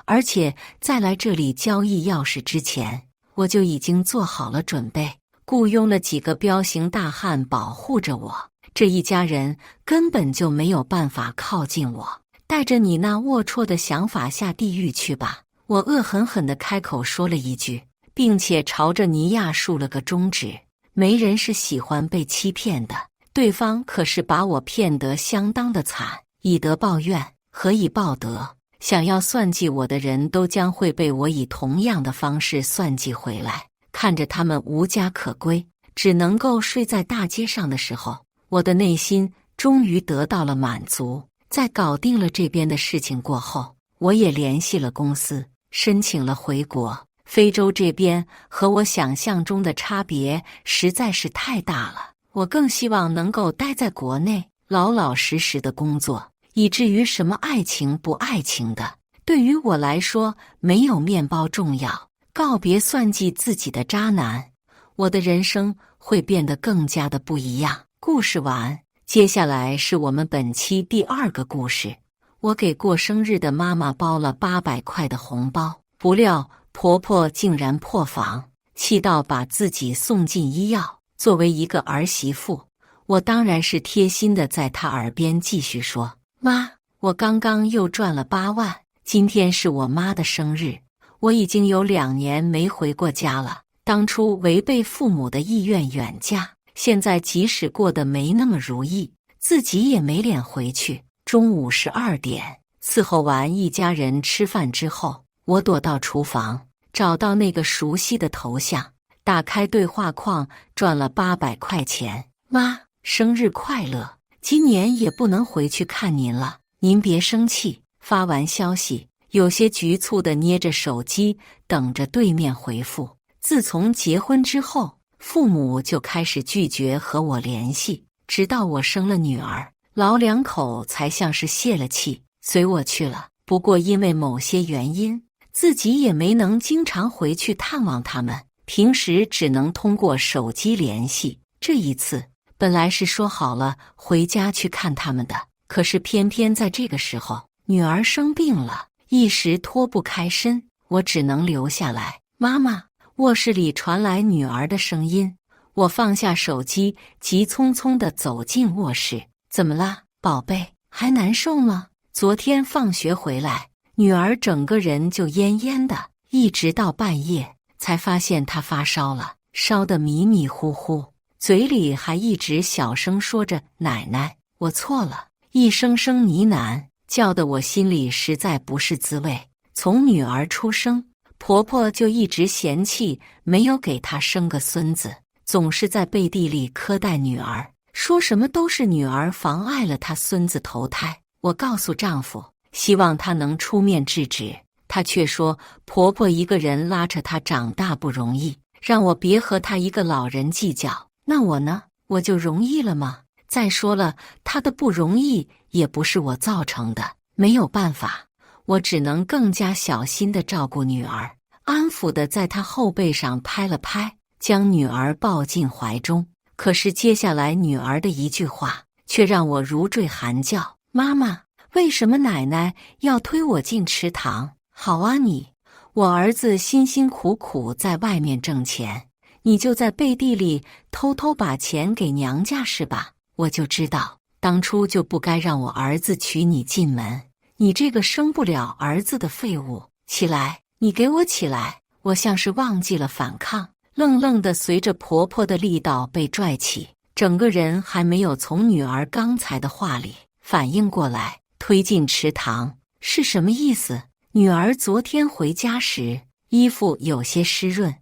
而且在来这里交易钥匙之前，我就已经做好了准备，雇佣了几个彪形大汉保护着我。这一家人根本就没有办法靠近我。带着你那龌龊的想法下地狱去吧！我恶狠狠地开口说了一句，并且朝着尼亚竖了个中指。没人是喜欢被欺骗的，对方可是把我骗得相当的惨，以德报怨，何以报德？想要算计我的人都将会被我以同样的方式算计回来。看着他们无家可归，只能够睡在大街上的时候，我的内心终于得到了满足。在搞定了这边的事情过后，我也联系了公司，申请了回国。非洲这边和我想象中的差别实在是太大了，我更希望能够待在国内，老老实实的工作，以至于什么爱情不爱情的，对于我来说没有面包重要。告别算计自己的渣男，我的人生会变得更加的不一样。故事完，接下来是我们本期第2个故事。我给过生日的妈妈包了800块的红包，不料婆婆竟然破防，气到把自己送进医药。作为一个儿媳妇，我当然是贴心的在她耳边继续说：“妈，我刚刚又赚了8万，今天是我妈的生日，我已经有2年没回过家了。当初违背父母的意愿远嫁，现在即使过得没那么如意，自己也没脸回去。中午12点，伺候完一家人吃饭之后，我躲到厨房，找到那个熟悉的头像，打开对话框，赚了800块钱。妈，生日快乐！今年也不能回去看您了，您别生气。发完消息，有些局促地捏着手机，等着对面回复。自从结婚之后，父母就开始拒绝和我联系，直到我生了女儿，老两口才像是泄了气，随我去了。不过因为某些原因，自己也没能经常回去探望他们，平时只能通过手机联系。这一次本来是说好了回家去看他们的，可是偏偏在这个时候，女儿生病了，一时脱不开身，我只能留下来。妈妈，卧室里传来女儿的声音，我放下手机，急匆匆地走进卧室。怎么了，宝贝？还难受吗？昨天放学回来，女儿整个人就恹恹的，一直到半夜才发现她发烧了，烧得迷迷糊糊，嘴里还一直小声说着奶奶，我错了，一声声呢喃，叫得我心里实在不是滋味。从女儿出生，婆婆就一直嫌弃没有给她生个孙子，总是在背地里苛待女儿，说什么都是女儿妨碍了她孙子投胎。我告诉丈夫，希望他能出面制止，她却说婆婆一个人拉扯她长大不容易，让我别和她一个老人计较。那我呢？我就容易了吗？再说了，她的不容易也不是我造成的，没有办法，我只能更加小心地照顾女儿，安抚地在她后背上拍了拍，将女儿抱进怀中。可是接下来女儿的一句话却让我如坠寒窖。妈妈，为什么奶奶要推我进池塘？好啊你，我儿子辛辛苦苦在外面挣钱，你就在背地里偷偷把钱给娘家是吧？我就知道，当初就不该让我儿子娶你进门，你这个生不了儿子的废物！起来，你给我起来！我像是忘记了反抗，愣愣地随着婆婆的力道被拽起，整个人还没有从女儿刚才的话里反应过来，推进池塘是什么意思？女儿昨天回家时衣服有些湿润，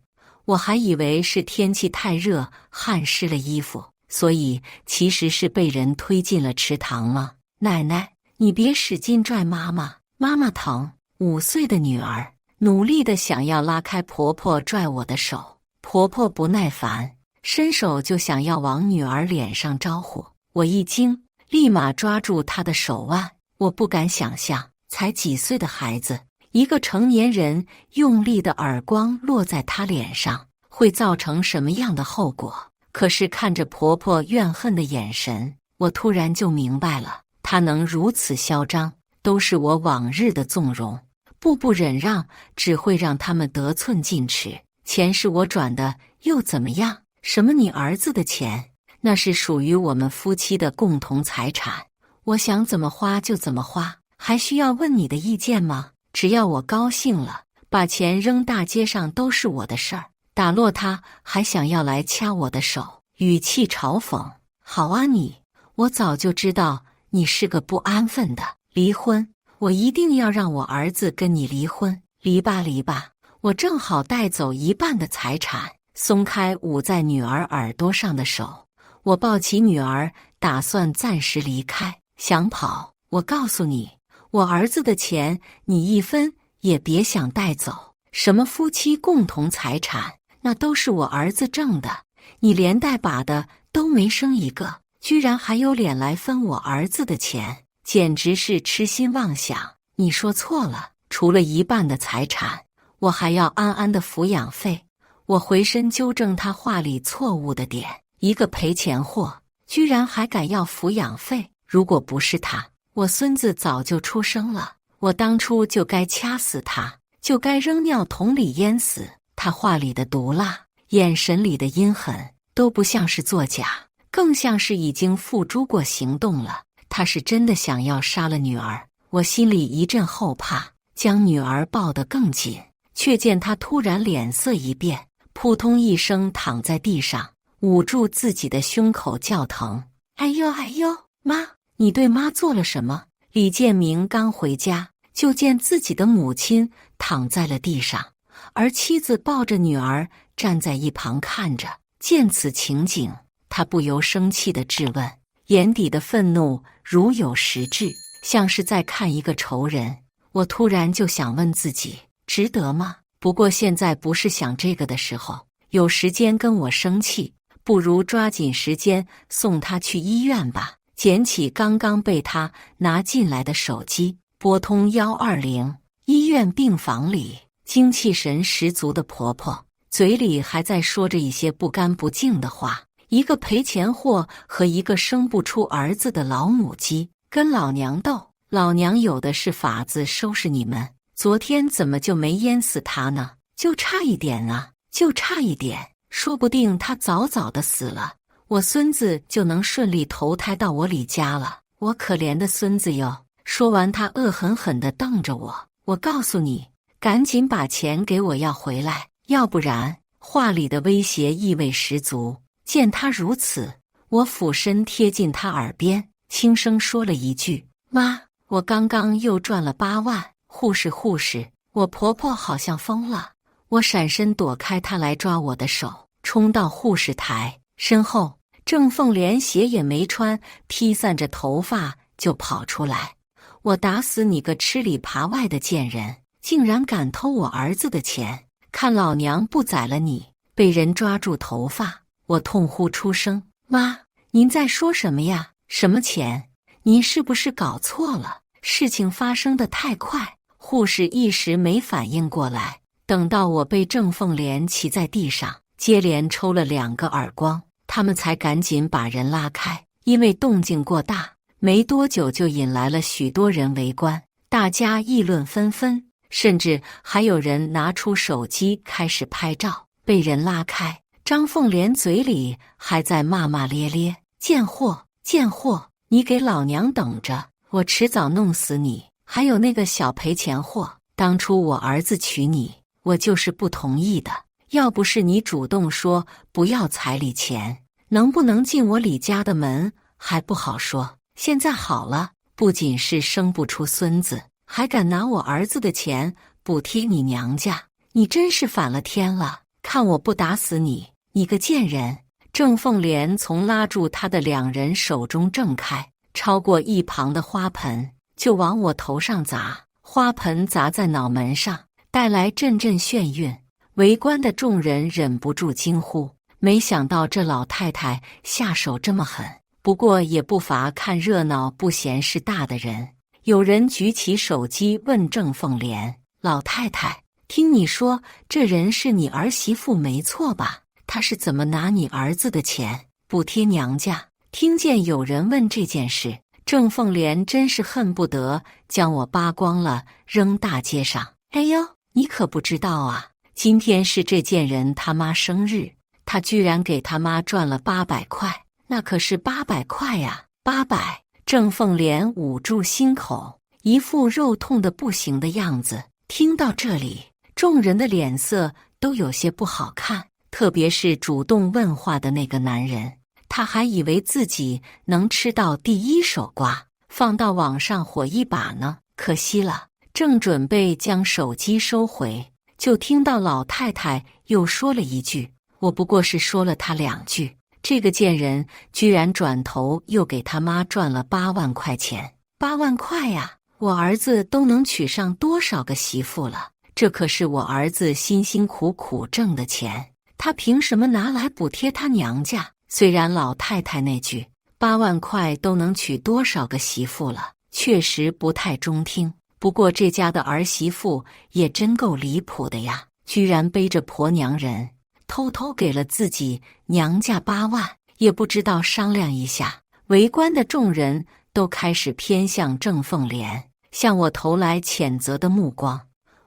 我还以为是天气太热汗湿了衣服，所以其实是被人推进了池塘吗？奶奶，你别使劲拽妈妈，妈妈疼。5岁的女儿努力地想要拉开婆婆拽我的手，婆婆不耐烦，伸手就想要往女儿脸上招呼。我一惊，立马抓住她的手腕。我不敢想象，才几岁的孩子，一个成年人用力的耳光落在她脸上，会造成什么样的后果？可是看着婆婆怨恨的眼神，我突然就明白了，她能如此嚣张，都是我往日的纵容，步步忍让，只会让他们得寸进尺。钱是我转的，又怎么样？什么你儿子的钱？那是属于我们夫妻的共同财产，我想怎么花就怎么花，还需要问你的意见吗？只要我高兴了，把钱扔大街上都是我的事儿。打落他还想要来掐我的手，语气嘲讽。好啊你，我早就知道你是个不安分的。离婚，我一定要让我儿子跟你离婚。离吧离吧，我正好带走一半的财产。松开捂在女儿耳朵上的手，我抱起女儿，打算暂时离开，想跑。我告诉你，我儿子的钱你一分也别想带走。什么夫妻共同财产，那都是我儿子挣的，你连带把的都没生一个，居然还有脸来分我儿子的钱，简直是痴心妄想。你说错了，除了一半的财产，我还要安安的抚养费。我回身纠正他话里错误的点，一个赔钱货，居然还敢要抚养费。如果不是他，我孙子早就出生了，我当初就该掐死他，就该扔尿桶里淹死。他话里的毒辣，眼神里的阴狠，都不像是作假，更像是已经付诸过行动了。他是真的想要杀了女儿。我心里一阵后怕，将女儿抱得更紧，却见她突然脸色一变，扑通一声躺在地上，捂住自己的胸口叫疼。哎呦哎呦，妈，你对妈做了什么？李建明刚回家，就见自己的母亲躺在了地上，而妻子抱着女儿站在一旁看着。见此情景，他不由生气地质问，眼底的愤怒如有实质，像是在看一个仇人。我突然就想问自己，值得吗？不过现在不是想这个的时候，有时间跟我生气，不如抓紧时间送他去医院吧。捡起刚刚被他拿进来的手机，拨通120。医院病房里，精气神十足的婆婆嘴里还在说着一些不干不净的话，一个赔钱货和一个生不出儿子的老母鸡跟老娘斗，老娘有的是法子收拾你们。昨天怎么就没淹死他呢？就差一点啊，就差一点，说不定他早早的死了，我孙子就能顺利投胎到我李家了。我可怜的孙子哟！说完，他恶狠狠地瞪着我。我告诉你，赶紧把钱给我要回来，要不然……话里的威胁意味十足。见他如此，我俯身贴近他耳边，轻声说了一句：“妈，我刚刚又赚了8万。护士，我婆婆好像疯了。”我闪身躲开他来抓我的手，冲到护士台，身后郑凤莲鞋也没穿，披散着头发就跑出来。我打死你个吃里扒外的贱人，竟然敢偷我儿子的钱！看老娘不宰了你！被人抓住头发，我痛呼出声：“妈，您在说什么呀？什么钱？您是不是搞错了？”事情发生得太快，护士一时没反应过来。等到我被郑凤莲骑在地上，接连抽了2个耳光，他们才赶紧把人拉开。因为动静过大，没多久就引来了许多人围观，大家议论纷纷。甚至还有人拿出手机开始拍照，被人拉开。张凤莲嘴里还在骂骂咧咧：“贱货，贱货，你给老娘等着，我迟早弄死你！还有那个小赔钱货，当初我儿子娶你，我就是不同意的。要不是你主动说不要彩礼钱，能不能进我李家的门还不好说。现在好了，不仅是生不出孙子，还敢拿我儿子的钱补贴你娘家，你真是反了天了！看我不打死你，你个贱人！”郑凤莲从拉住他的2人手中挣开，超过一旁的花盆就往我头上砸，花盆砸在脑门上，带来阵阵眩晕。围观的众人忍不住惊呼：没想到这老太太下手这么狠！不过也不乏看热闹不嫌事大的人。有人举起手机问郑凤莲：“老太太，听你说这人是你儿媳妇没错吧？她是怎么拿你儿子的钱补贴娘家？”听见有人问这件事，郑凤莲真是恨不得将我扒光了扔大街上。哎呦，你可不知道啊，今天是这贱人他妈生日，他居然给他妈赚了800块，那可是800块呀，800！郑凤莲捂住心口，一副肉痛得不行的样子。听到这里，众人的脸色都有些不好看，特别是主动问话的那个男人，他还以为自己能吃到第一手瓜，放到网上火一把呢。可惜了，正准备将手机收回，就听到老太太又说了一句：“我不过是说了他2句。”这个贱人居然转头又给他妈赚了8万块钱，8万块呀！我儿子都能娶上多少个媳妇了？这可是我儿子辛辛苦苦挣的钱，他凭什么拿来补贴他娘家？虽然老太太那句8万块都能娶多少个媳妇了，确实不太中听。不过这家的儿媳妇也真够离谱的呀，居然背着婆娘人偷偷给了自己娘家8万，也不知道商量一下。围观的众人都开始偏向郑凤莲，向我投来谴责的目光。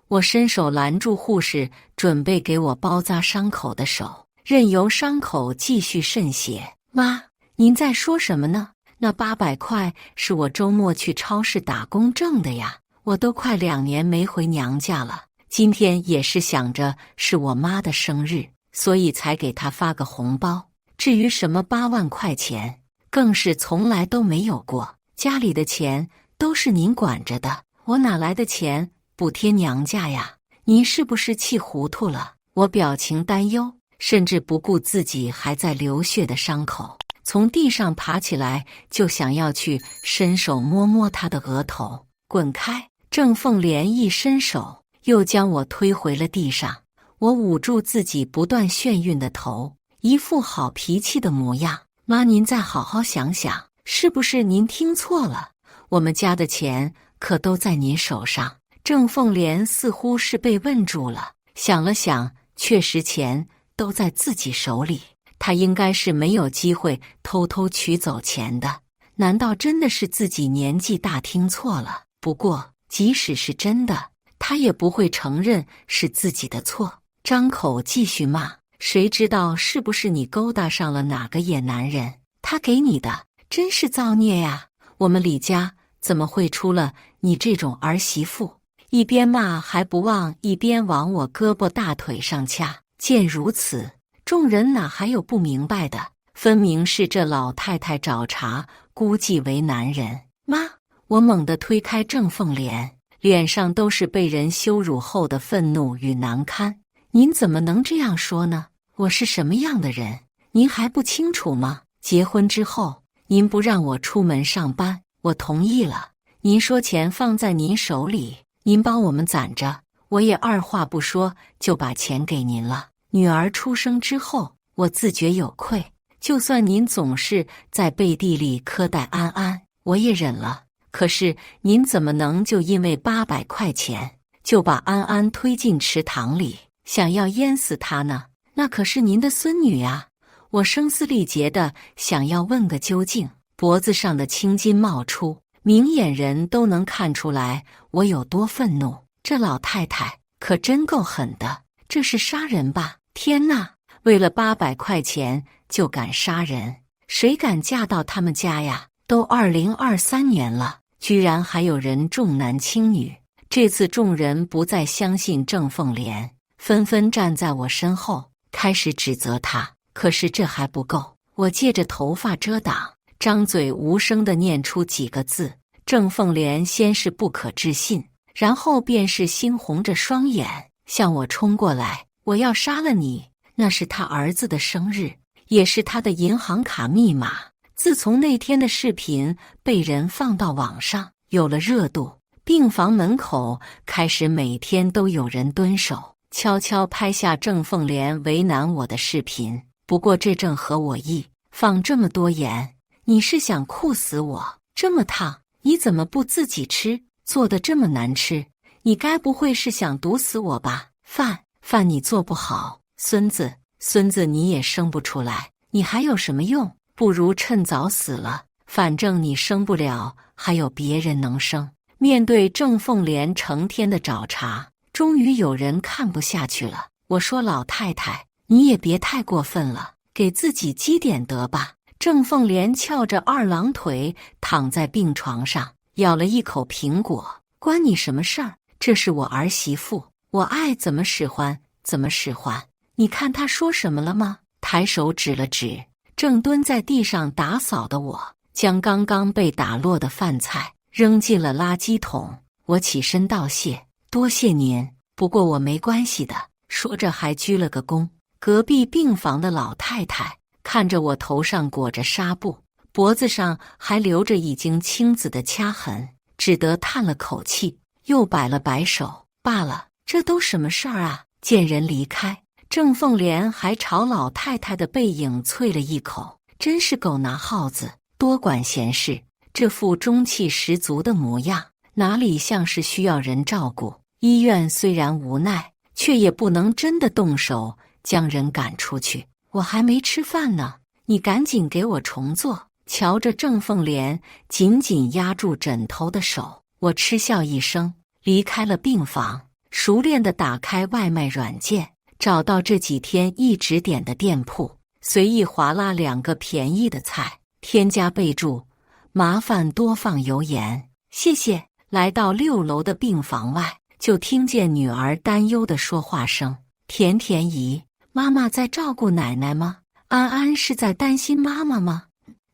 我伸手拦住护士准备给我包扎伤口的手，任由伤口继续渗血。妈，您在说什么呢？那800块是我周末去超市打工挣的呀，我都快2年没回娘家了，今天也是想着是我妈的生日，所以才给她发个红包。至于什么8万块钱，更是从来都没有过。家里的钱都是您管着的，我哪来的钱补贴娘家呀？您是不是气糊涂了？我表情担忧，甚至不顾自己还在流血的伤口，从地上爬起来，就想要去伸手摸摸他的额头。滚开！郑凤莲一伸手，又将我推回了地上。我捂住自己不断眩晕的头，一副好脾气的模样。妈，您再好好想想，是不是您听错了？我们家的钱可都在您手上。郑凤莲似乎是被问住了，想了想，确实钱都在自己手里，她应该是没有机会偷偷取走钱的。难道真的是自己年纪大听错了？不过即使是真的，她也不会承认是自己的错，张口继续骂。谁知道是不是你勾搭上了哪个野男人？他给你的，真是造孽呀！我们李家怎么会出了你这种儿媳妇？一边骂还不忘一边往我胳膊大腿上掐。见如此，众人哪还有不明白的？分明是这老太太找茬，估计为难人。妈！我猛地推开郑凤莲，脸上都是被人羞辱后的愤怒与难堪。您怎么能这样说呢？我是什么样的人，您还不清楚吗？结婚之后，您不让我出门上班，我同意了。您说钱放在您手里，您帮我们攒着，我也二话不说就把钱给您了。女儿出生之后，我自觉有愧，就算您总是在背地里苛待安安，我也忍了。可是您怎么能就因为800块钱就把安安推进池塘里，想要淹死她呢？那可是您的孙女啊！我声嘶力竭的想要问个究竟，脖子上的青筋冒出，明眼人都能看出来我有多愤怒。这老太太可真够狠的，这是杀人吧？天哪！为了800块钱就敢杀人，谁敢嫁到他们家呀？都2023年了，居然还有人重男轻女。这次众人不再相信郑凤莲，纷纷站在我身后，开始指责她。可是这还不够，我借着头发遮挡，张嘴无声地念出几个字。郑凤莲先是不可置信，然后便是猩红着双眼向我冲过来。我要杀了你！那是他儿子的生日，也是他的银行卡密码。自从那天的视频被人放到网上，有了热度，病房门口开始每天都有人蹲守，悄悄拍下郑凤莲为难我的视频。不过这正合我意，放这么多盐，你是想酷死我？这么烫，你怎么不自己吃？做的这么难吃，你该不会是想毒死我吧？饭你做不好，孙子你也生不出来，你还有什么用？不如趁早死了，反正你生不了，还有别人能生。面对郑凤莲成天的找茬，终于有人看不下去了。我说老太太，你也别太过分了，给自己积点德吧。郑凤莲翘着二郎腿躺在病床上，咬了一口苹果。关你什么事儿？这是我儿媳妇，我爱怎么使唤怎么使唤。你看她说什么了吗？抬手指了指正蹲在地上打扫的我，将刚刚被打落的饭菜扔进了垃圾桶。我起身道谢，多谢您，不过我没关系的。说着还鞠了个躬。隔壁病房的老太太看着我头上裹着纱布，脖子上还留着已经青紫的掐痕，只得叹了口气，又摆了摆手，罢了，这都什么事儿啊？见人离开，郑凤莲还朝老太太的背影啐了一口，真是狗拿耗子，多管闲事。这副中气十足的模样，哪里像是需要人照顾？医院虽然无奈，却也不能真的动手将人赶出去。我还没吃饭呢，你赶紧给我重做。瞧着郑凤莲紧紧压住枕头的手，我嗤笑一声，离开了病房，熟练地打开外卖软件，找到这几天一直点的店铺，随意划拉2个便宜的菜，添加备注：麻烦多放油盐，谢谢。来到6楼的病房外，就听见女儿担忧的说话声：“甜甜姨，妈妈在照顾奶奶吗？安安是在担心妈妈吗？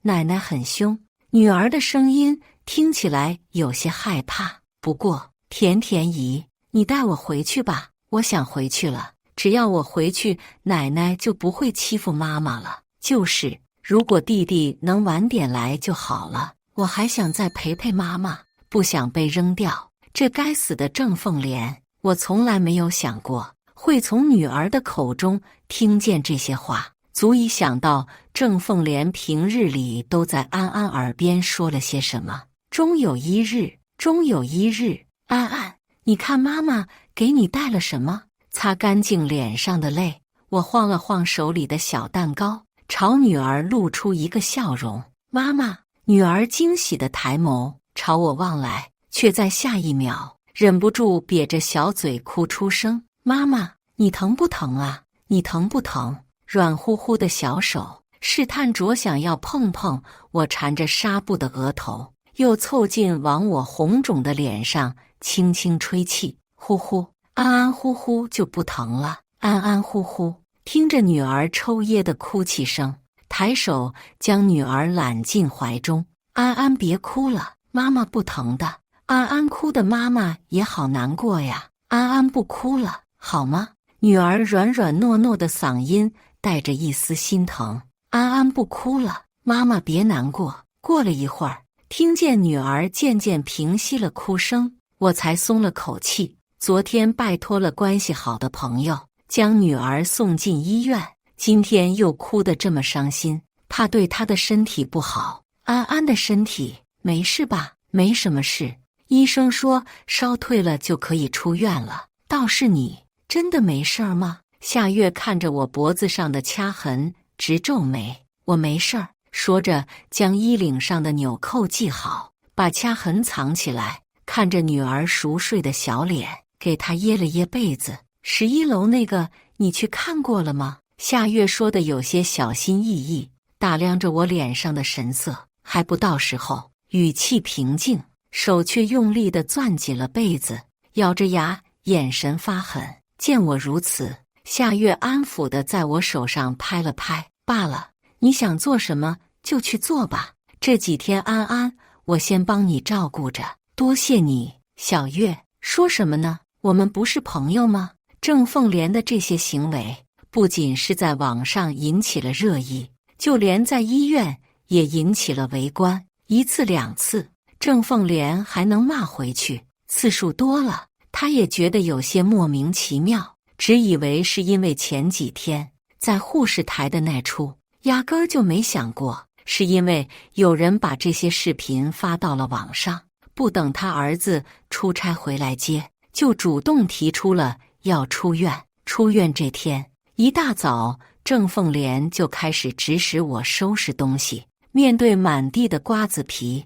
奶奶很凶。”女儿的声音听起来有些害怕。不过，甜甜姨，你带我回去吧，我想回去了。只要我回去，奶奶就不会欺负妈妈了。就是，如果弟弟能晚点来就好了。我还想再陪陪妈妈，不想被扔掉。这该死的郑凤莲，我从来没有想过会从女儿的口中听见这些话，足以想到郑凤莲平日里都在安安耳边说了些什么。终有一日，安安，你看妈妈给你带了什么？擦干净脸上的泪，我晃了晃手里的小蛋糕，朝女儿露出一个笑容。妈妈，女儿惊喜的抬眸朝我望来，却在下一秒忍不住瘪着小嘴哭出声。妈妈，你疼不疼啊？你疼不疼？软乎乎的小手试探着想要碰碰我缠着纱布的额头，又凑近往我红肿的脸上轻轻吹气，呼呼，安安呼呼就不疼了。安安呼呼，听着女儿抽噎的哭泣声，抬手将女儿揽进怀中。安安别哭了，妈妈不疼的。安安哭的妈妈也好难过呀。安安不哭了，好吗？女儿软软糯糯的嗓音带着一丝心疼。安安不哭了，妈妈别难过。过了一会儿，听见女儿渐渐平息了哭声，我才松了口气。昨天拜托了关系好的朋友，将女儿送进医院，今天又哭得这么伤心，怕对她的身体不好。安安的身体没事吧？没什么事，医生说烧退了就可以出院了。倒是你，真的没事儿吗？夏月看着我脖子上的掐痕，直皱眉。我没事儿，说着将衣领上的纽扣系好，把掐痕藏起来，看着女儿熟睡的小脸，给她掖了掖被子。11楼那个你去看过了吗？夏月说的有些小心翼翼，打量着我脸上的神色。还不到时候，语气平静，手却用力地攥紧了被子，咬着牙，眼神发狠。见我如此，夏月安抚地在我手上拍了拍。罢了，你想做什么就去做吧。这几天安安，我先帮你照顾着。多谢你，小月。说什么呢？我们不是朋友吗？郑凤莲的这些行为，不仅是在网上引起了热议，就连在医院也引起了围观。一次两次，郑凤莲还能骂回去，次数多了，她也觉得有些莫名其妙，只以为是因为前几天在护士台的那出，压根儿就没想过是因为有人把这些视频发到了网上，不等他儿子出差回来接，就主动提出了要出院。出院这天一大早，郑凤莲就开始指使我收拾东西。面对满地的瓜子皮，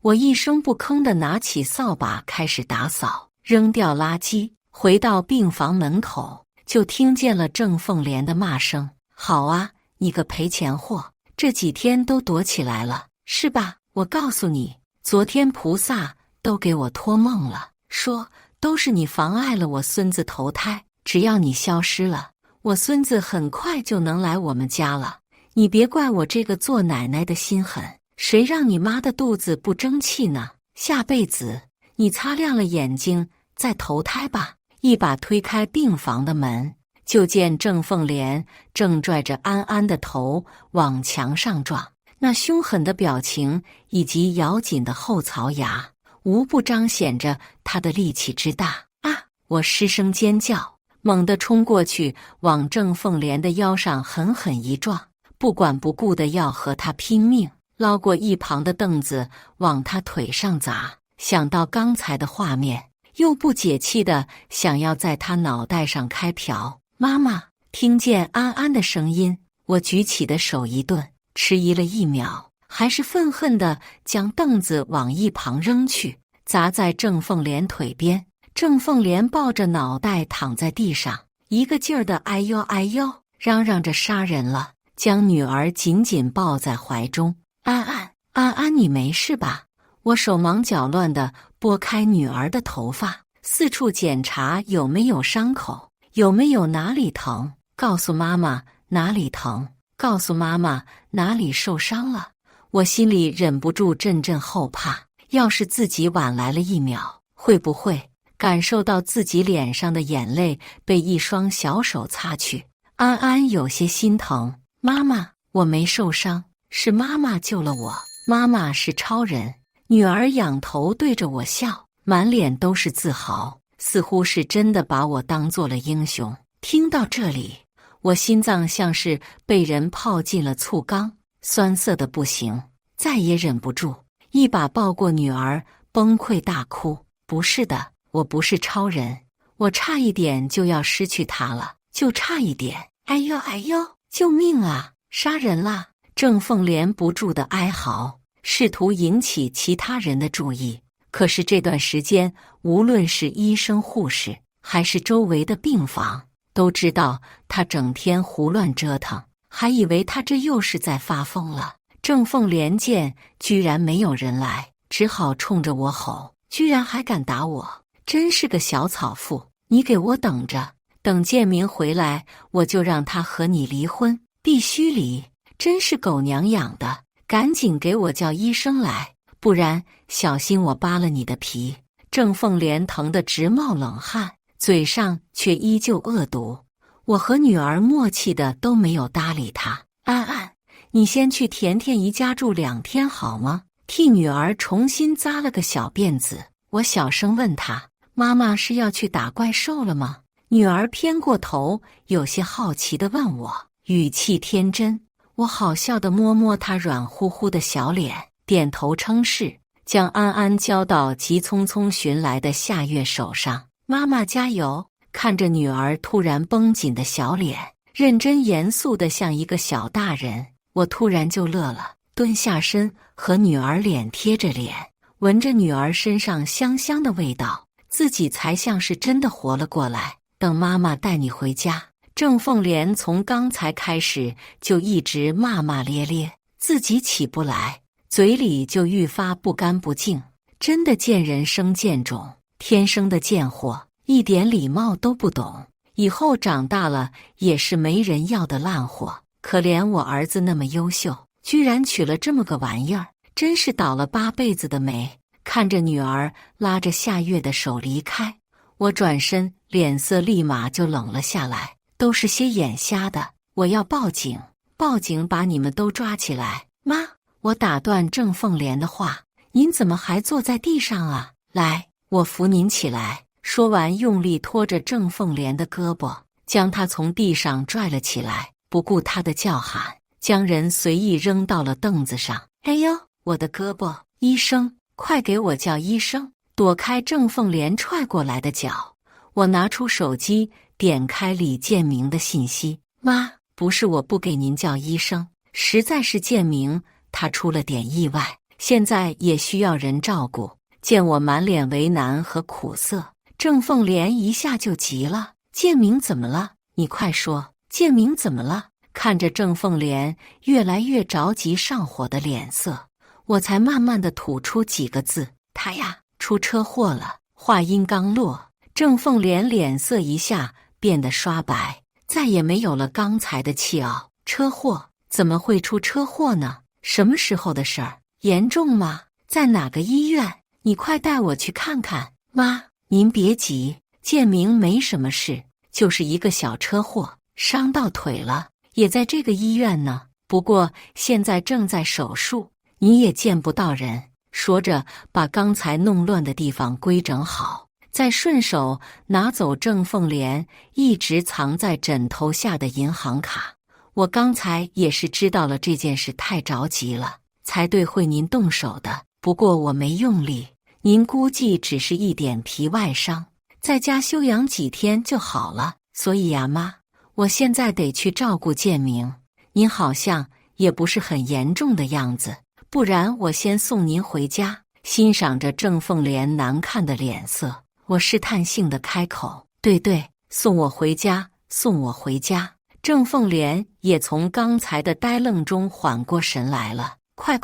我一声不吭地拿起扫把开始打扫，扔掉垃圾。回到病房门口，就听见了郑凤莲的骂声：“好啊，你个赔钱货，这几天都躲起来了，是吧？我告诉你，昨天菩萨都给我托梦了，说都是你妨碍了我孙子投胎，只要你消失了，我孙子很快就能来我们家了。你别怪我这个做奶奶的心狠，谁让你妈的肚子不争气呢？下辈子你擦亮了眼睛再投胎吧。”一把推开病房的门，就见郑凤莲正拽着安安的头往墙上撞，那凶狠的表情以及咬紧的后槽牙，无不彰显着她的力气之大。啊！我失声尖叫，猛地冲过去，往郑凤莲的腰上狠狠一撞，不管不顾的要和她拼命，捞过一旁的凳子往她腿上砸。想到刚才的画面，又不解气的想要在她脑袋上开瓢。妈妈！听见安安的声音，我举起的手一顿，迟疑了一秒，还是愤恨地将凳子往一旁扔去，砸在郑凤莲腿边。郑凤莲抱着脑袋躺在地上，一个劲儿的哎呦哎呦，嚷嚷着杀人了，将女儿紧紧抱在怀中。安安，安安，你没事吧？我手忙脚乱地拨开女儿的头发，四处检查有没有伤口，有没有哪里疼，告诉妈妈哪里疼，告诉妈妈哪里受伤了。我心里忍不住阵阵后怕，要是自己晚来了1秒，会不会感受到自己脸上的眼泪被一双小手擦去？安安有些心疼，妈妈，我没受伤，是妈妈救了我，妈妈是超人。女儿仰头对着我笑，满脸都是自豪，似乎是真的把我当做了英雄。听到这里，我心脏像是被人泡进了醋缸，酸涩的不行，再也忍不住，一把抱过女儿，崩溃大哭。不是的，我不是超人，我差一点就要失去她了，就差一点。哎呦哎呦，救命啊！杀人啦！郑凤莲不住的哀嚎，试图引起其他人的注意。可是这段时间，无论是医生护士，还是周围的病房，都知道他整天胡乱折腾，还以为他这又是在发疯了。郑凤莲见居然没有人来，只好冲着我吼，居然还敢打我，真是个小草妇！你给我等着，等建明回来，我就让他和你离婚，必须离！真是狗娘养的，赶紧给我叫医生来，不然小心我扒了你的皮！郑凤莲疼得直冒冷汗，嘴上却依旧恶毒。我和女儿默契的都没有搭理她。安安，你先去甜甜姨家住2天好吗？替女儿重新扎了个小辫子。我小声问她，妈妈是要去打怪兽了吗？女儿偏过头，有些好奇地问我，语气天真。我好笑地摸摸她软乎乎的小脸，点头称是，将安安交到急匆匆寻来的夏月手上。妈妈加油！看着女儿突然绷紧的小脸，认真严肃的像一个小大人，我突然就乐了，蹲下身和女儿脸贴着脸，闻着女儿身上香香的味道，自己才像是真的活了过来。等妈妈带你回家。郑凤莲从刚才开始就一直骂骂咧咧，自己起不来，嘴里就愈发不干不净，真的见人生贱种，天生的贱货，一点礼貌都不懂，以后长大了也是没人要的烂货。可怜我儿子那么优秀，居然娶了这么个玩意儿，真是倒了8辈子的霉。看着女儿拉着夏月的手离开，我转身，脸色立马就冷了下来。都是些眼瞎的，我要报警，报警把你们都抓起来！妈，我打断郑凤莲的话，您怎么还坐在地上啊？来，我扶您起来。说完，用力拖着郑凤莲的胳膊，将她从地上拽了起来，不顾她的叫喊，将人随意扔到了凳子上。哎呦，我的胳膊！医生，快给我叫医生！躲开郑凤莲踹过来的脚，我拿出手机，点开李建明的信息。妈，不是我不给您叫医生，实在是建明他出了点意外，现在也需要人照顾。见我满脸为难和苦涩，郑凤莲一下就急了。建明怎么了？你快说，建明怎么了？看着郑凤莲越来越着急上火的脸色，我才慢慢的吐出几个字：他呀，出车祸了。话音刚落，郑凤莲脸色一下变得刷白，再也没有了刚才的气傲。车祸？怎么会出车祸呢？什么时候的事儿？严重吗？在哪个医院？你快带我去看看。妈，您别急，建明没什么事，就是一个小车祸，伤到腿了，也在这个医院呢。不过现在正在手术，你也见不到人。说着，把刚才弄乱的地方规整好，再顺手拿走郑凤莲一直藏在枕头下的银行卡。我刚才也是知道了这件事太着急了，才对会您动手的。不过我没用力，您估计只是一点皮外伤，在家休养几天就好了。所以呀，妈，我现在得去照顾建明，您好像也不是很严重的样子，不然我先送您回家。欣赏着郑凤莲难看的脸色，我试探性的开口：对对，送我回家，送我回家。郑凤莲也从刚才的呆愣中缓过神来了，快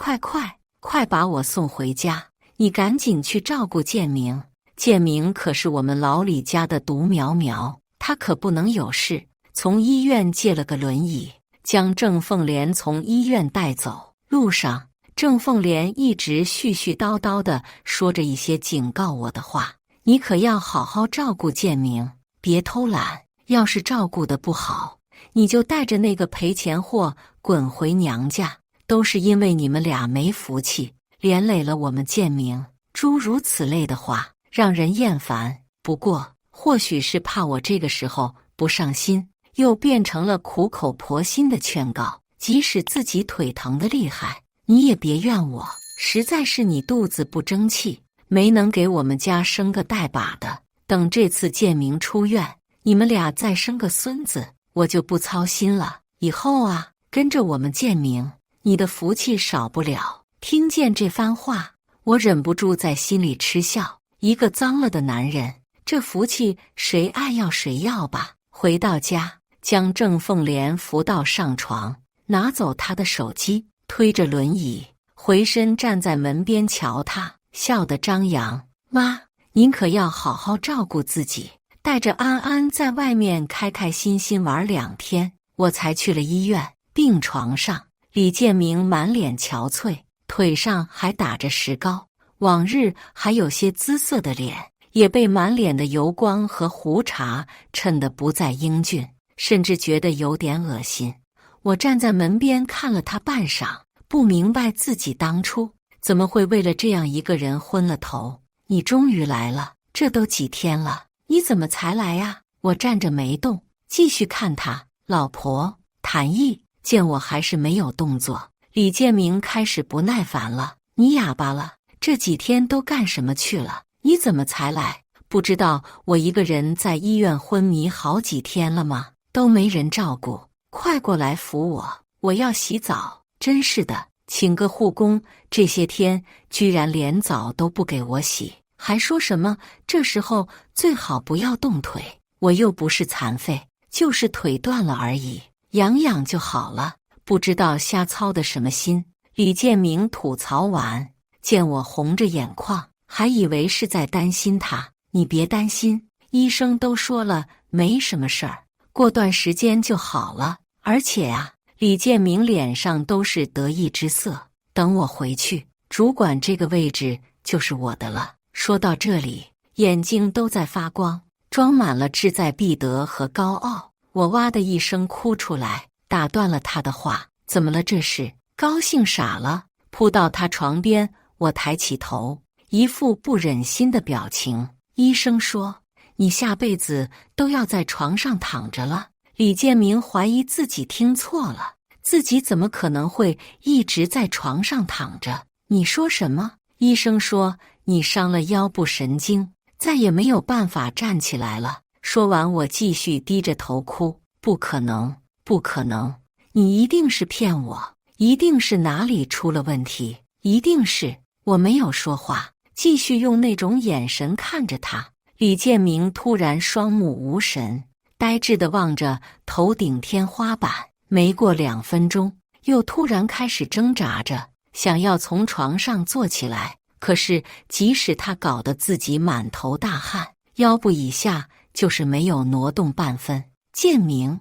把我送回家，你赶紧去照顾建明。建明可是我们老李家的独苗苗，他可不能有事。从医院借了个轮椅，将郑凤莲从医院带走。路上，郑凤莲一直絮絮叨叨地说着一些警告我的话：你可要好好照顾建明，别偷懒。要是照顾得不好，你就带着那个赔钱货滚回娘家。都是因为你们俩没福气，连累了我们建明。诸如此类的话，让人厌烦。不过，或许是怕我这个时候不上心，又变成了苦口婆心的劝告。即使自己腿疼得厉害，你也别怨我。实在是你肚子不争气，没能给我们家生个带把的。等这次建明出院，你们俩再生个孙子，我就不操心了。以后啊，跟着我们建明，你的福气少不了。听见这番话，我忍不住在心里嗤笑。一个脏了的男人，这福气谁爱要谁要吧。回到家，将郑凤莲扶到上床，拿走她的手机，推着轮椅回身站在门边瞧她，笑得张扬。妈，您可要好好照顾自己，带着安安在外面开开心心玩2天。我才去了医院。病床上，李建明满脸憔悴，腿上还打着石膏，往日还有些姿色的脸也被满脸的油光和胡茬衬得不再英俊，甚至觉得有点恶心。我站在门边看了他半晌，不明白自己当初怎么会为了这样一个人昏了头。你终于来了，这都几天了，你怎么才来呀？我站着没动，继续看他。老婆，谭毅见我还是没有动作，李建明开始不耐烦了。你哑巴了？这几天都干什么去了？你怎么才来？不知道我一个人在医院昏迷好几天了吗？都没人照顾，快过来扶我，我要洗澡。真是的，请个护工，这些天居然连澡都不给我洗，还说什么这时候最好不要动腿。我又不是残废，就是腿断了而已，养养就好了，不知道瞎操的什么心。李建明吐槽完，见我红着眼眶，还以为是在担心他。你别担心，医生都说了没什么事儿，过段时间就好了。而且啊，李建明脸上都是得意之色。等我回去，主管这个位置就是我的了。说到这里，眼睛都在发光，装满了志在必得和高傲。我哇的一声哭出来，打断了他的话。怎么了这是？高兴傻了？扑到他床边，我抬起头，一副不忍心的表情。医生说，你下辈子都要在床上躺着了。李建明怀疑自己听错了，自己怎么可能会一直在床上躺着？你说什么？医生说你伤了腰部神经，再也没有办法站起来了。说完，我继续低着头哭。不可能，不可能，你一定是骗我，一定是哪里出了问题，一定是。我没有说话，继续用那种眼神看着他。李建明突然双目无神，呆滞地望着头顶天花板。没过2分钟，又突然开始挣扎着，想要从床上坐起来。可是即使他搞得自己满头大汗，腰部以下就是没有挪动半分。建明，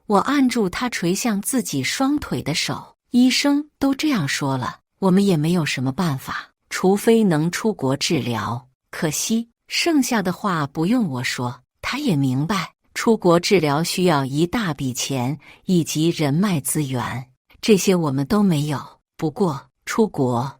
我按住他垂向自己双腿的手。医生都这样说了，我们也没有什么办法，除非能出国治疗。可惜剩下的话不用我说，他也明白，出国治疗需要一大笔钱以及人脉资源，这些我们都没有。不过出国，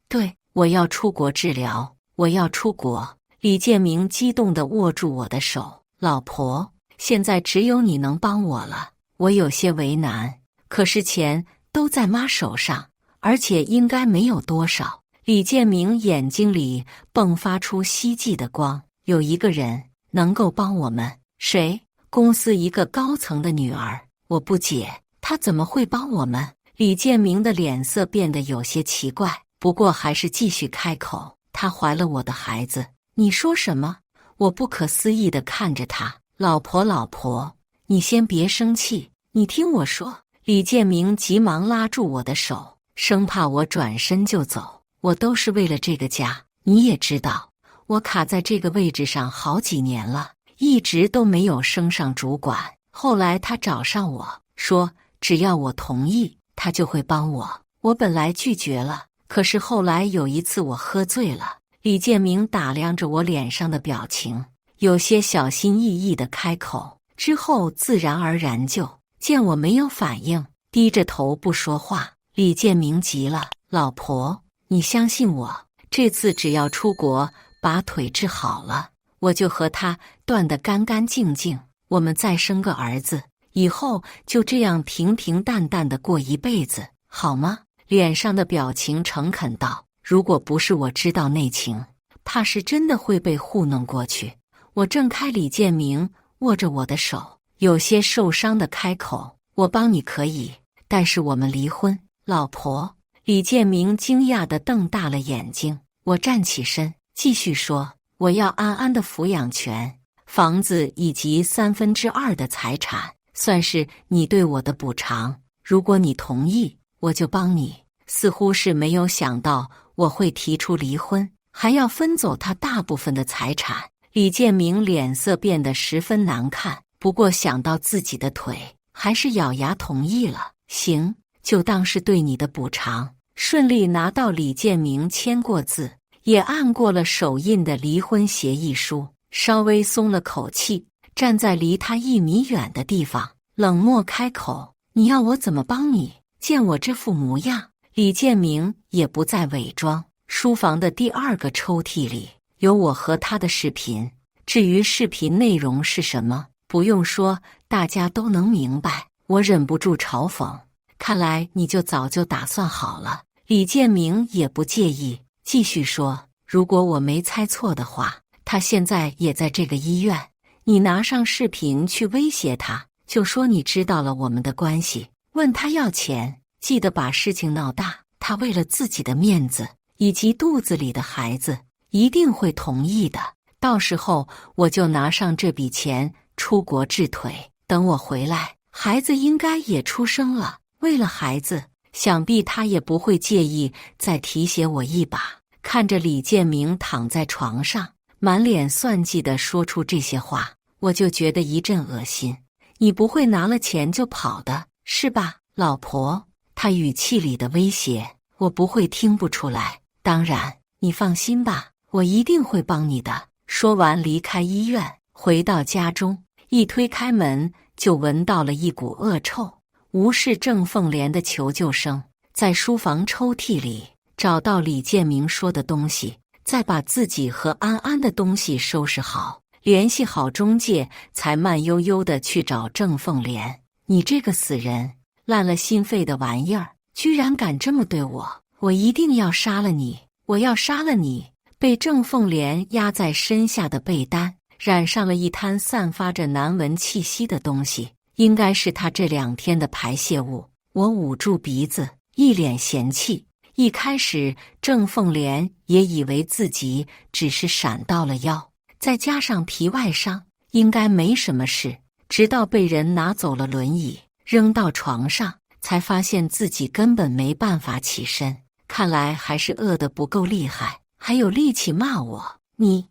对，我要出国治疗，我要出国。李建明激动地握住我的手。老婆，现在只有你能帮我了。我有些为难，可是钱都在妈手上，而且应该没有多少。李建明眼睛里迸发出希冀的光。有一个人能够帮我们。谁？公司一个高层的女儿。我不解，她怎么会帮我们？李建明的脸色变得有些奇怪，不过还是继续开口。她怀了我的孩子。你说什么？我不可思议地看着他。老婆，你先别生气，你听我说。李建明急忙拉住我的手，生怕我转身就走。我都是为了这个家，你也知道，我卡在这个位置上好几年了，一直都没有升上主管。后来他找上我说，只要我同意，他就会帮我。我本来拒绝了，可是后来有一次我喝醉了，李建明打量着我脸上的表情，有些小心翼翼地开口，之后自然而然就见我没有反应，低着头不说话。李建明急了，老婆，你相信我，这次只要出国把腿治好了，我就和他断得干干净净，我们再生个儿子，以后就这样平平淡淡的过一辈子，好吗？脸上的表情诚恳道，如果不是我知道内情，怕是真的会被糊弄过去。我挣开李建明握着我的手，有些受伤的开口，我帮你可以，但是我们离婚。老婆，李建明惊讶地瞪大了眼睛。我站起身继续说，我要安安的抚养权，房子以及2/3的财产，算是你对我的补偿。如果你同意，我就帮你。似乎是没有想到我会提出离婚，还要分走他大部分的财产。李建明脸色变得十分难看，不过想到自己的腿，还是咬牙同意了。行，就当是对你的补偿。顺利拿到李建明签过字，也按过了手印的离婚协议书，稍微松了口气，站在离他1米远的地方，冷漠开口，你要我怎么帮你？见我这副模样，李建明也不再伪装。书房的第2个抽屉里有我和他的视频，至于视频内容是什么，不用说，大家都能明白。我忍不住嘲讽，看来你就早就打算好了。李建明也不介意，继续说，如果我没猜错的话，他现在也在这个医院，你拿上视频去威胁他，就说你知道了我们的关系，问他要钱，记得把事情闹大，他为了自己的面子以及肚子里的孩子，一定会同意的。到时候我就拿上这笔钱出国治腿，等我回来，孩子应该也出生了。为了孩子，想必他也不会介意再提携我一把。看着李建明躺在床上，满脸算计地说出这些话，我就觉得一阵恶心。你不会拿了钱就跑的，是吧，老婆？他语气里的威胁，我不会听不出来。当然，你放心吧，我一定会帮你的。说完离开医院，回到家中，一推开门就闻到了一股恶臭。无视郑凤莲的求救声，在书房抽屉里找到李建明说的东西，再把自己和安安的东西收拾好，联系好中介，才慢悠悠地去找郑凤莲。你这个死人，烂了心肺的玩意儿，居然敢这么对我！我一定要杀了你！我要杀了你！被郑凤莲压在身下的被单染上了一滩散发着难闻气息的东西，应该是他这2天的排泄物。我捂住鼻子，一脸嫌弃。一开始郑凤莲也以为自己只是闪到了腰，再加上皮外伤，应该没什么事。直到被人拿走了轮椅，扔到床上，才发现自己根本没办法起身。看来还是饿得不够厉害，还有力气骂我。你，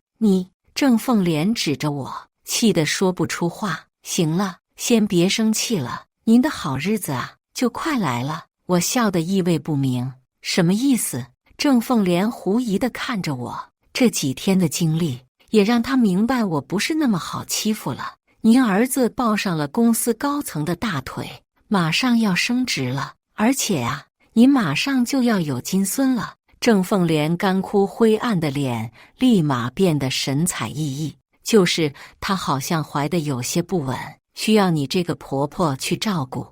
郑凤莲指着我，气得说不出话。行了，先别生气了，您的好日子啊，就快来了。我笑得意味不明，什么意思？郑凤莲狐疑地看着我，这几天的经历也让她明白我不是那么好欺负了。您儿子抱上了公司高层的大腿，马上要升职了，而且啊，您马上就要有金孙了。郑凤莲干枯灰暗的脸立马变得神采奕奕，就是她好像怀得有些不稳，需要你这个婆婆去照顾。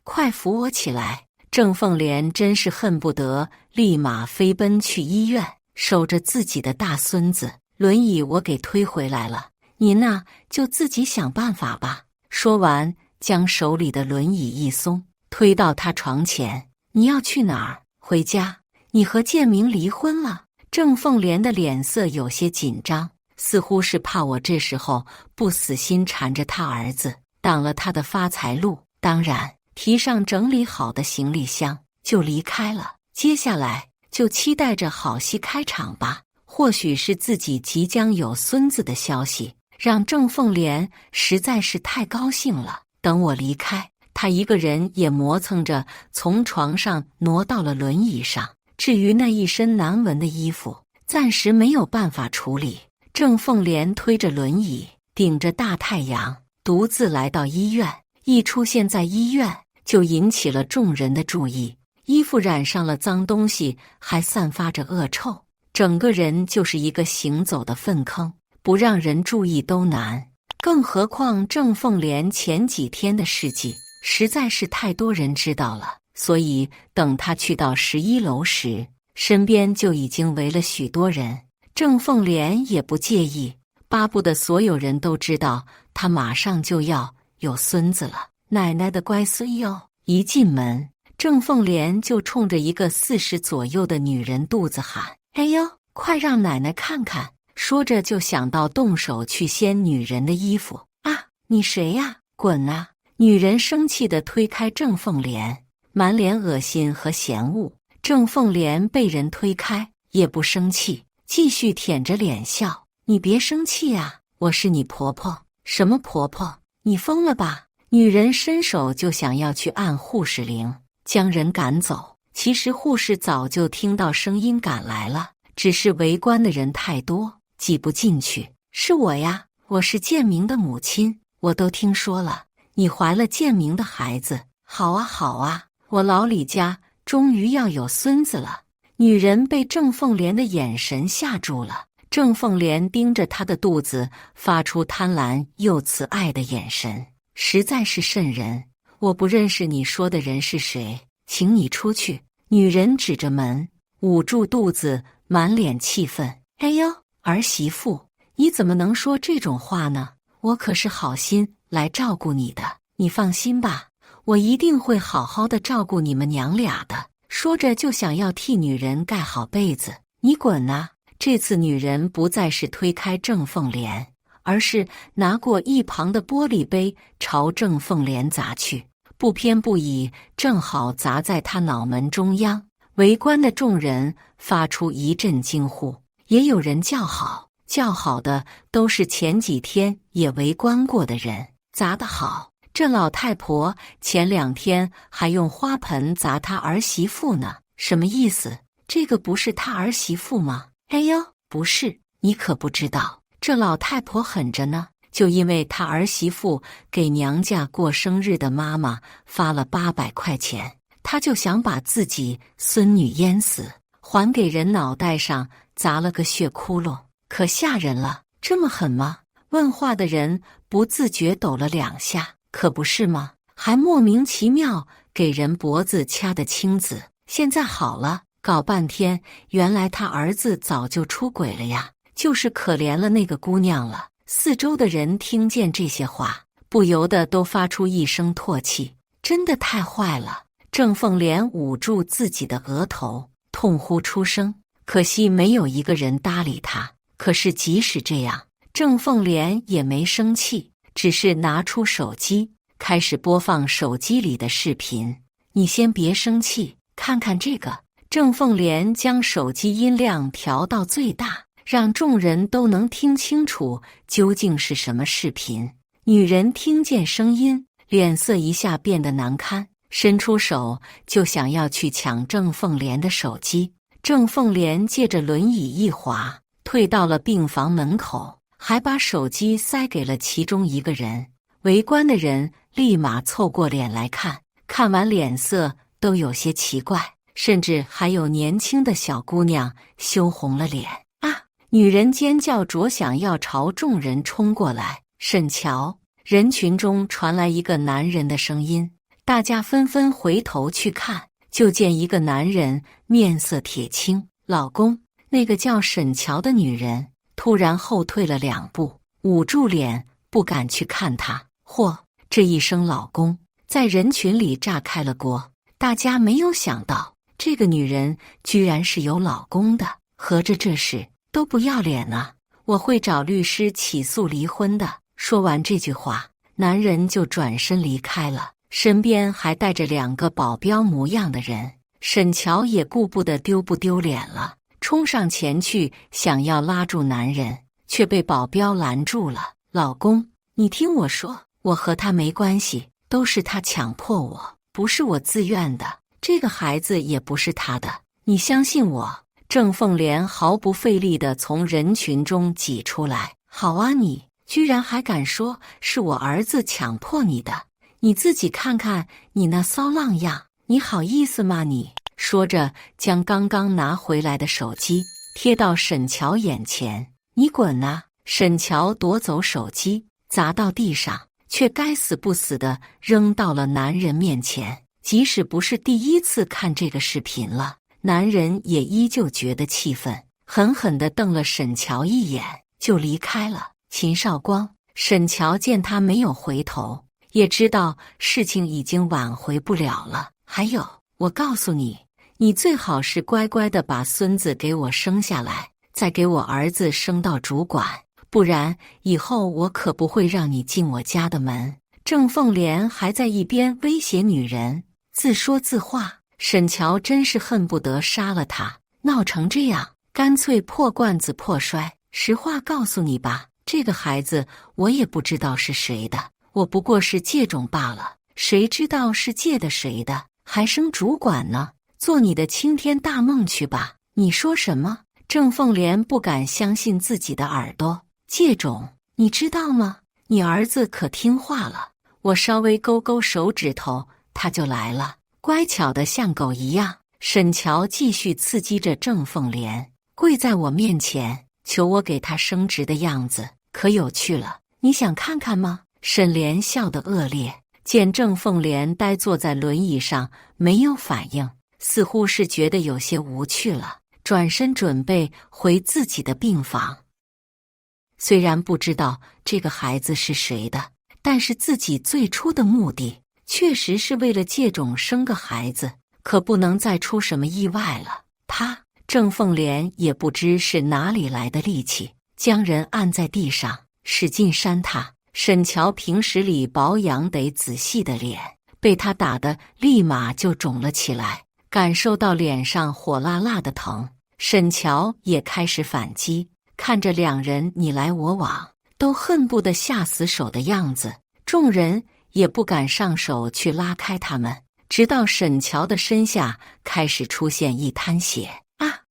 快扶我起来！郑凤莲真是恨不得立马飞奔去医院，守着自己的大孙子。轮椅我给推回来了，您呐，就自己想办法吧。说完，将手里的轮椅一松，推到他床前。你要去哪儿？回家。你和建明离婚了？郑凤莲的脸色有些紧张，似乎是怕我这时候不死心缠着他儿子，挡了他的发财路。当然，提上整理好的行李箱就离开了。接下来就期待着好戏开场吧。或许是自己即将有孙子的消息，让郑凤莲实在是太高兴了。等我离开，她一个人也磨蹭着从床上挪到了轮椅上。至于那一身难闻的衣服，暂时没有办法处理。郑凤莲推着轮椅，顶着大太阳，独自来到医院。一出现在医院，就引起了众人的注意。衣服染上了脏东西，还散发着恶臭，整个人就是一个行走的粪坑，不让人注意都难。更何况郑凤莲前几天的事迹，实在是太多人知道了。所以等他去到11楼时，身边就已经围了许多人。郑凤莲也不介意，巴不得所有人都知道他马上就要有孙子了。奶奶的乖孙哟！一进门，郑凤莲就冲着一个40左右的女人肚子喊：“哎呦，快让奶奶看看！”说着就想到动手去掀女人的衣服。啊，你谁呀？滚啊！女人生气地推开郑凤莲，满脸恶心和嫌恶。郑凤莲被人推开也不生气，继续舔着脸笑：“你别生气啊，我是你婆婆。”“什么婆婆？你疯了吧？”女人伸手就想要去按护士铃，将人赶走。其实护士早就听到声音赶来了，只是围观的人太多，挤不进去。“是我呀，我是建明的母亲，我都听说了，你怀了建明的孩子。好啊好啊，我老李家终于要有孙子了。”女人被郑凤莲的眼神吓住了。郑凤莲盯着她的肚子，发出贪婪又慈爱的眼神，实在是瘆人。“我不认识你说的人是谁，请你出去。”女人指着门，捂住肚子，满脸气愤。“哎呦，儿媳妇，你怎么能说这种话呢？我可是好心来照顾你的，你放心吧，我一定会好好的照顾你们娘俩的。”说着就想要替女人盖好被子。“你滚啊！”这次女人不再是推开郑凤莲，而是拿过一旁的玻璃杯朝郑凤莲砸去，不偏不倚，正好砸在她脑门中央。围观的众人发出一阵惊呼，也有人叫好。叫好的都是前几天也围观过的人。砸得好！这老太婆前2天还用花盆砸她儿媳妇呢，什么意思？这个不是她儿媳妇吗？哎呦，不是，你可不知道，这老太婆狠着呢。就因为她儿媳妇给娘家过生日的妈妈发了800块钱，她就想把自己孙女淹死，还给人脑袋上砸了个血窟窿，可吓人了。这么狠吗？问话的人不自觉抖了2下。可不是吗？还莫名其妙给人脖子掐得青紫。现在好了，搞半天原来他儿子早就出轨了呀，就是可怜了那个姑娘了。四周的人听见这些话，不由得都发出一声唾弃，真的太坏了。郑凤莲捂住自己的额头，痛呼出声，可惜没有一个人搭理她。可是即使这样，郑凤莲也没生气，只是拿出手机，开始播放手机里的视频。“你先别生气，看看这个。”郑凤莲将手机音量调到最大，让众人都能听清楚究竟是什么视频。女人听见声音，脸色一下变得难堪，伸出手就想要去抢郑凤莲的手机。郑凤莲借着轮椅一滑，退到了病房门口，还把手机塞给了其中一个人。围观的人立马凑过脸来看，看完脸色都有些奇怪，甚至还有年轻的小姑娘羞红了脸。“啊！”女人尖叫着想要朝众人冲过来。“沈乔！”人群中传来一个男人的声音，大家纷纷回头去看，就见一个男人面色铁青。“老公！”那个叫沈乔的女人突然后退了2步，捂住脸不敢去看他。嚯！这一声老公在人群里炸开了锅，大家没有想到这个女人居然是有老公的，合着这事都不要脸啊！我会找律师起诉离婚的。说完这句话，男人就转身离开了，身边还带着2个保镖模样的人。沈乔也顾不得丢不丢脸了，冲上前去想要拉住男人，却被保镖拦住了。老公，你听我说，我和他没关系，都是他强迫我，不是我自愿的。这个孩子也不是他的，你相信我。郑凤莲毫不费力地从人群中挤出来。好啊，你居然还敢说是我儿子强迫你的，你自己看看你那骚浪样，你好意思吗你？说着将刚刚拿回来的手机贴到沈乔眼前。你滚啊！沈乔夺走手机，砸到地上，却该死不死地扔到了男人面前。即使不是第一次看这个视频了，男人也依旧觉得气愤，狠狠地瞪了沈乔一眼，就离开了。秦少光，沈乔见他没有回头，也知道事情已经挽回不了了。还有，我告诉你，你最好是乖乖地把孙子给我生下来，再给我儿子升到主管，不然以后我可不会让你进我家的门。郑凤莲还在一边威胁女人，自说自话。沈乔真是恨不得杀了他，闹成这样，干脆破罐子破摔。实话告诉你吧，这个孩子我也不知道是谁的，我不过是借种罢了，谁知道是借的谁的，还升主管呢？做你的青天大梦去吧！你说什么？郑凤莲不敢相信自己的耳朵。借种，你知道吗？你儿子可听话了，我稍微勾勾手指头，他就来了，乖巧的像狗一样。沈乔继续刺激着郑凤莲，跪在我面前，求我给他升职的样子，可有趣了。你想看看吗？沈莲笑得恶劣，见郑凤莲呆坐在轮椅上，没有反应，似乎是觉得有些无趣了，转身准备回自己的病房。虽然不知道这个孩子是谁的，但是自己最初的目的确实是为了借种生个孩子，可不能再出什么意外了。郑凤莲也不知是哪里来的力气，将人按在地上，使劲扇他。沈乔平时里保养得仔细的脸，被他打得立马就肿了起来，感受到脸上火辣辣的疼。沈乔也开始反击，看着两人你来我往，都恨不得下死手的样子，众人也不敢上手去拉开他们，直到沈乔的身下开始出现一滩血。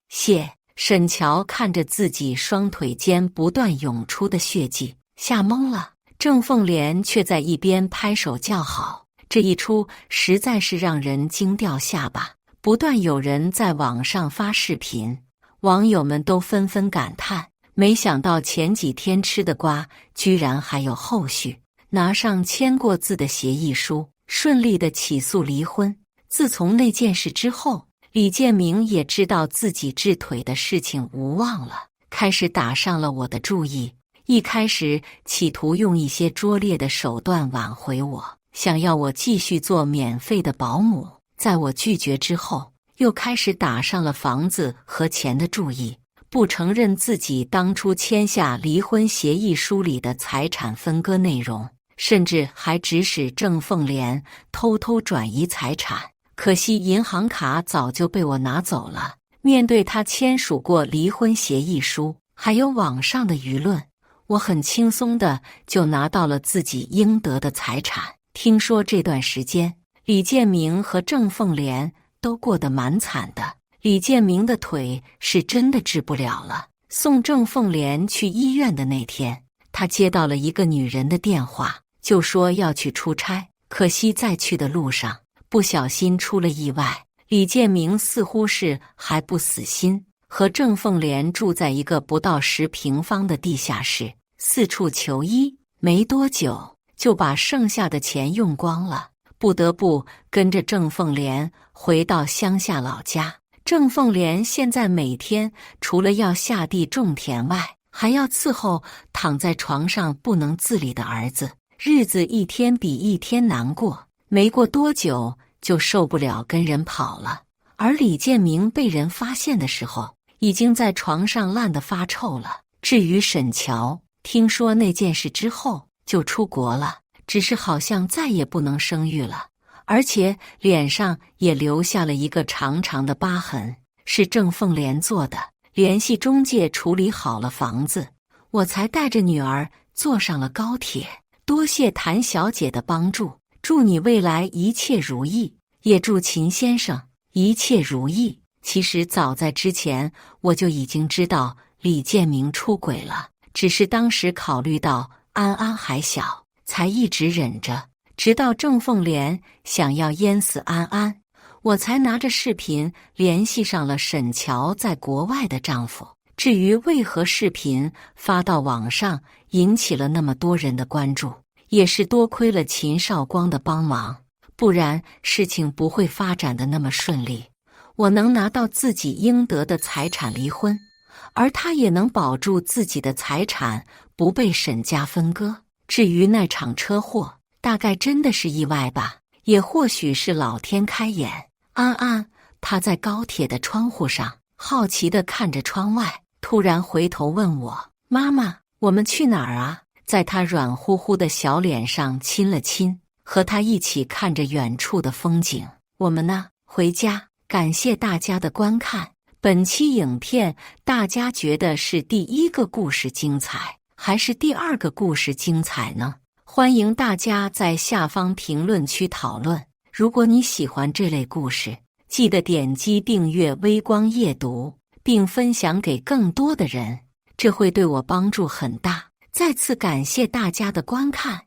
血！沈乔看着自己双腿间不断涌出的血迹，吓懵了。郑凤莲却在一边拍手叫好，这一出实在是让人惊掉下巴。不断有人在网上发视频，网友们都纷纷感叹，没想到前几天吃的瓜居然还有后续，拿上签过字的协议书，顺利的起诉离婚。自从那件事之后，李建明也知道自己治腿的事情无望了，开始打上了我的注意。一开始企图用一些拙劣的手段挽回我，想要我继续做免费的保姆。在我拒绝之后，又开始打上了房子和钱的注意，不承认自己当初签下离婚协议书里的财产分割内容，甚至还指使郑凤莲偷偷转移财产。可惜银行卡早就被我拿走了。面对他签署过离婚协议书，还有网上的舆论，我很轻松的就拿到了自己应得的财产。听说这段时间，李建明和郑凤莲都过得蛮惨的。李建明的腿是真的治不了了。送郑凤莲去医院的那天，他接到了一个女人的电话，就说要去出差，可惜在去的路上不小心出了意外。李建明似乎是还不死心，和郑凤莲住在一个不到10平方的地下室，四处求医。没多久就把剩下的钱用光了，不得不跟着郑凤莲回到乡下老家。郑凤莲现在每天除了要下地种田外，还要伺候躺在床上不能自理的儿子，日子一天比一天难过。没过多久就受不了跟人跑了，而李建明被人发现的时候，已经在床上烂得发臭了。至于沈乔，听说那件事之后就出国了，只是好像再也不能生育了，而且脸上也留下了一个长长的疤痕，是郑凤莲做的。联系中介处理好了房子，我才带着女儿坐上了高铁。多谢谭小姐的帮助，祝你未来一切如意，也祝秦先生一切如意。其实早在之前我就已经知道李建明出轨了，只是当时考虑到安安还小，才一直忍着，直到郑凤莲想要淹死安安，我才拿着视频联系上了沈乔在国外的丈夫。至于为何视频发到网上引起了那么多人的关注，也是多亏了秦少光的帮忙，不然事情不会发展的那么顺利。我能拿到自己应得的财产离婚，而他也能保住自己的财产不被沈家分割。至于那场车祸，大概真的是意外吧，也或许是老天开眼。安安，他在高铁的窗户上好奇地看着窗外，突然回头问我：妈妈，我们去哪儿啊？在他软乎乎的小脸上亲了亲，和他一起看着远处的风景。我们呢？回家。感谢大家的观看。本期影片大家觉得是第一个故事精彩，还是第二个故事精彩呢？欢迎大家在下方评论区讨论。如果你喜欢这类故事，记得点击订阅微光夜读，并分享给更多的人，这会对我帮助很大。再次感谢大家的观看。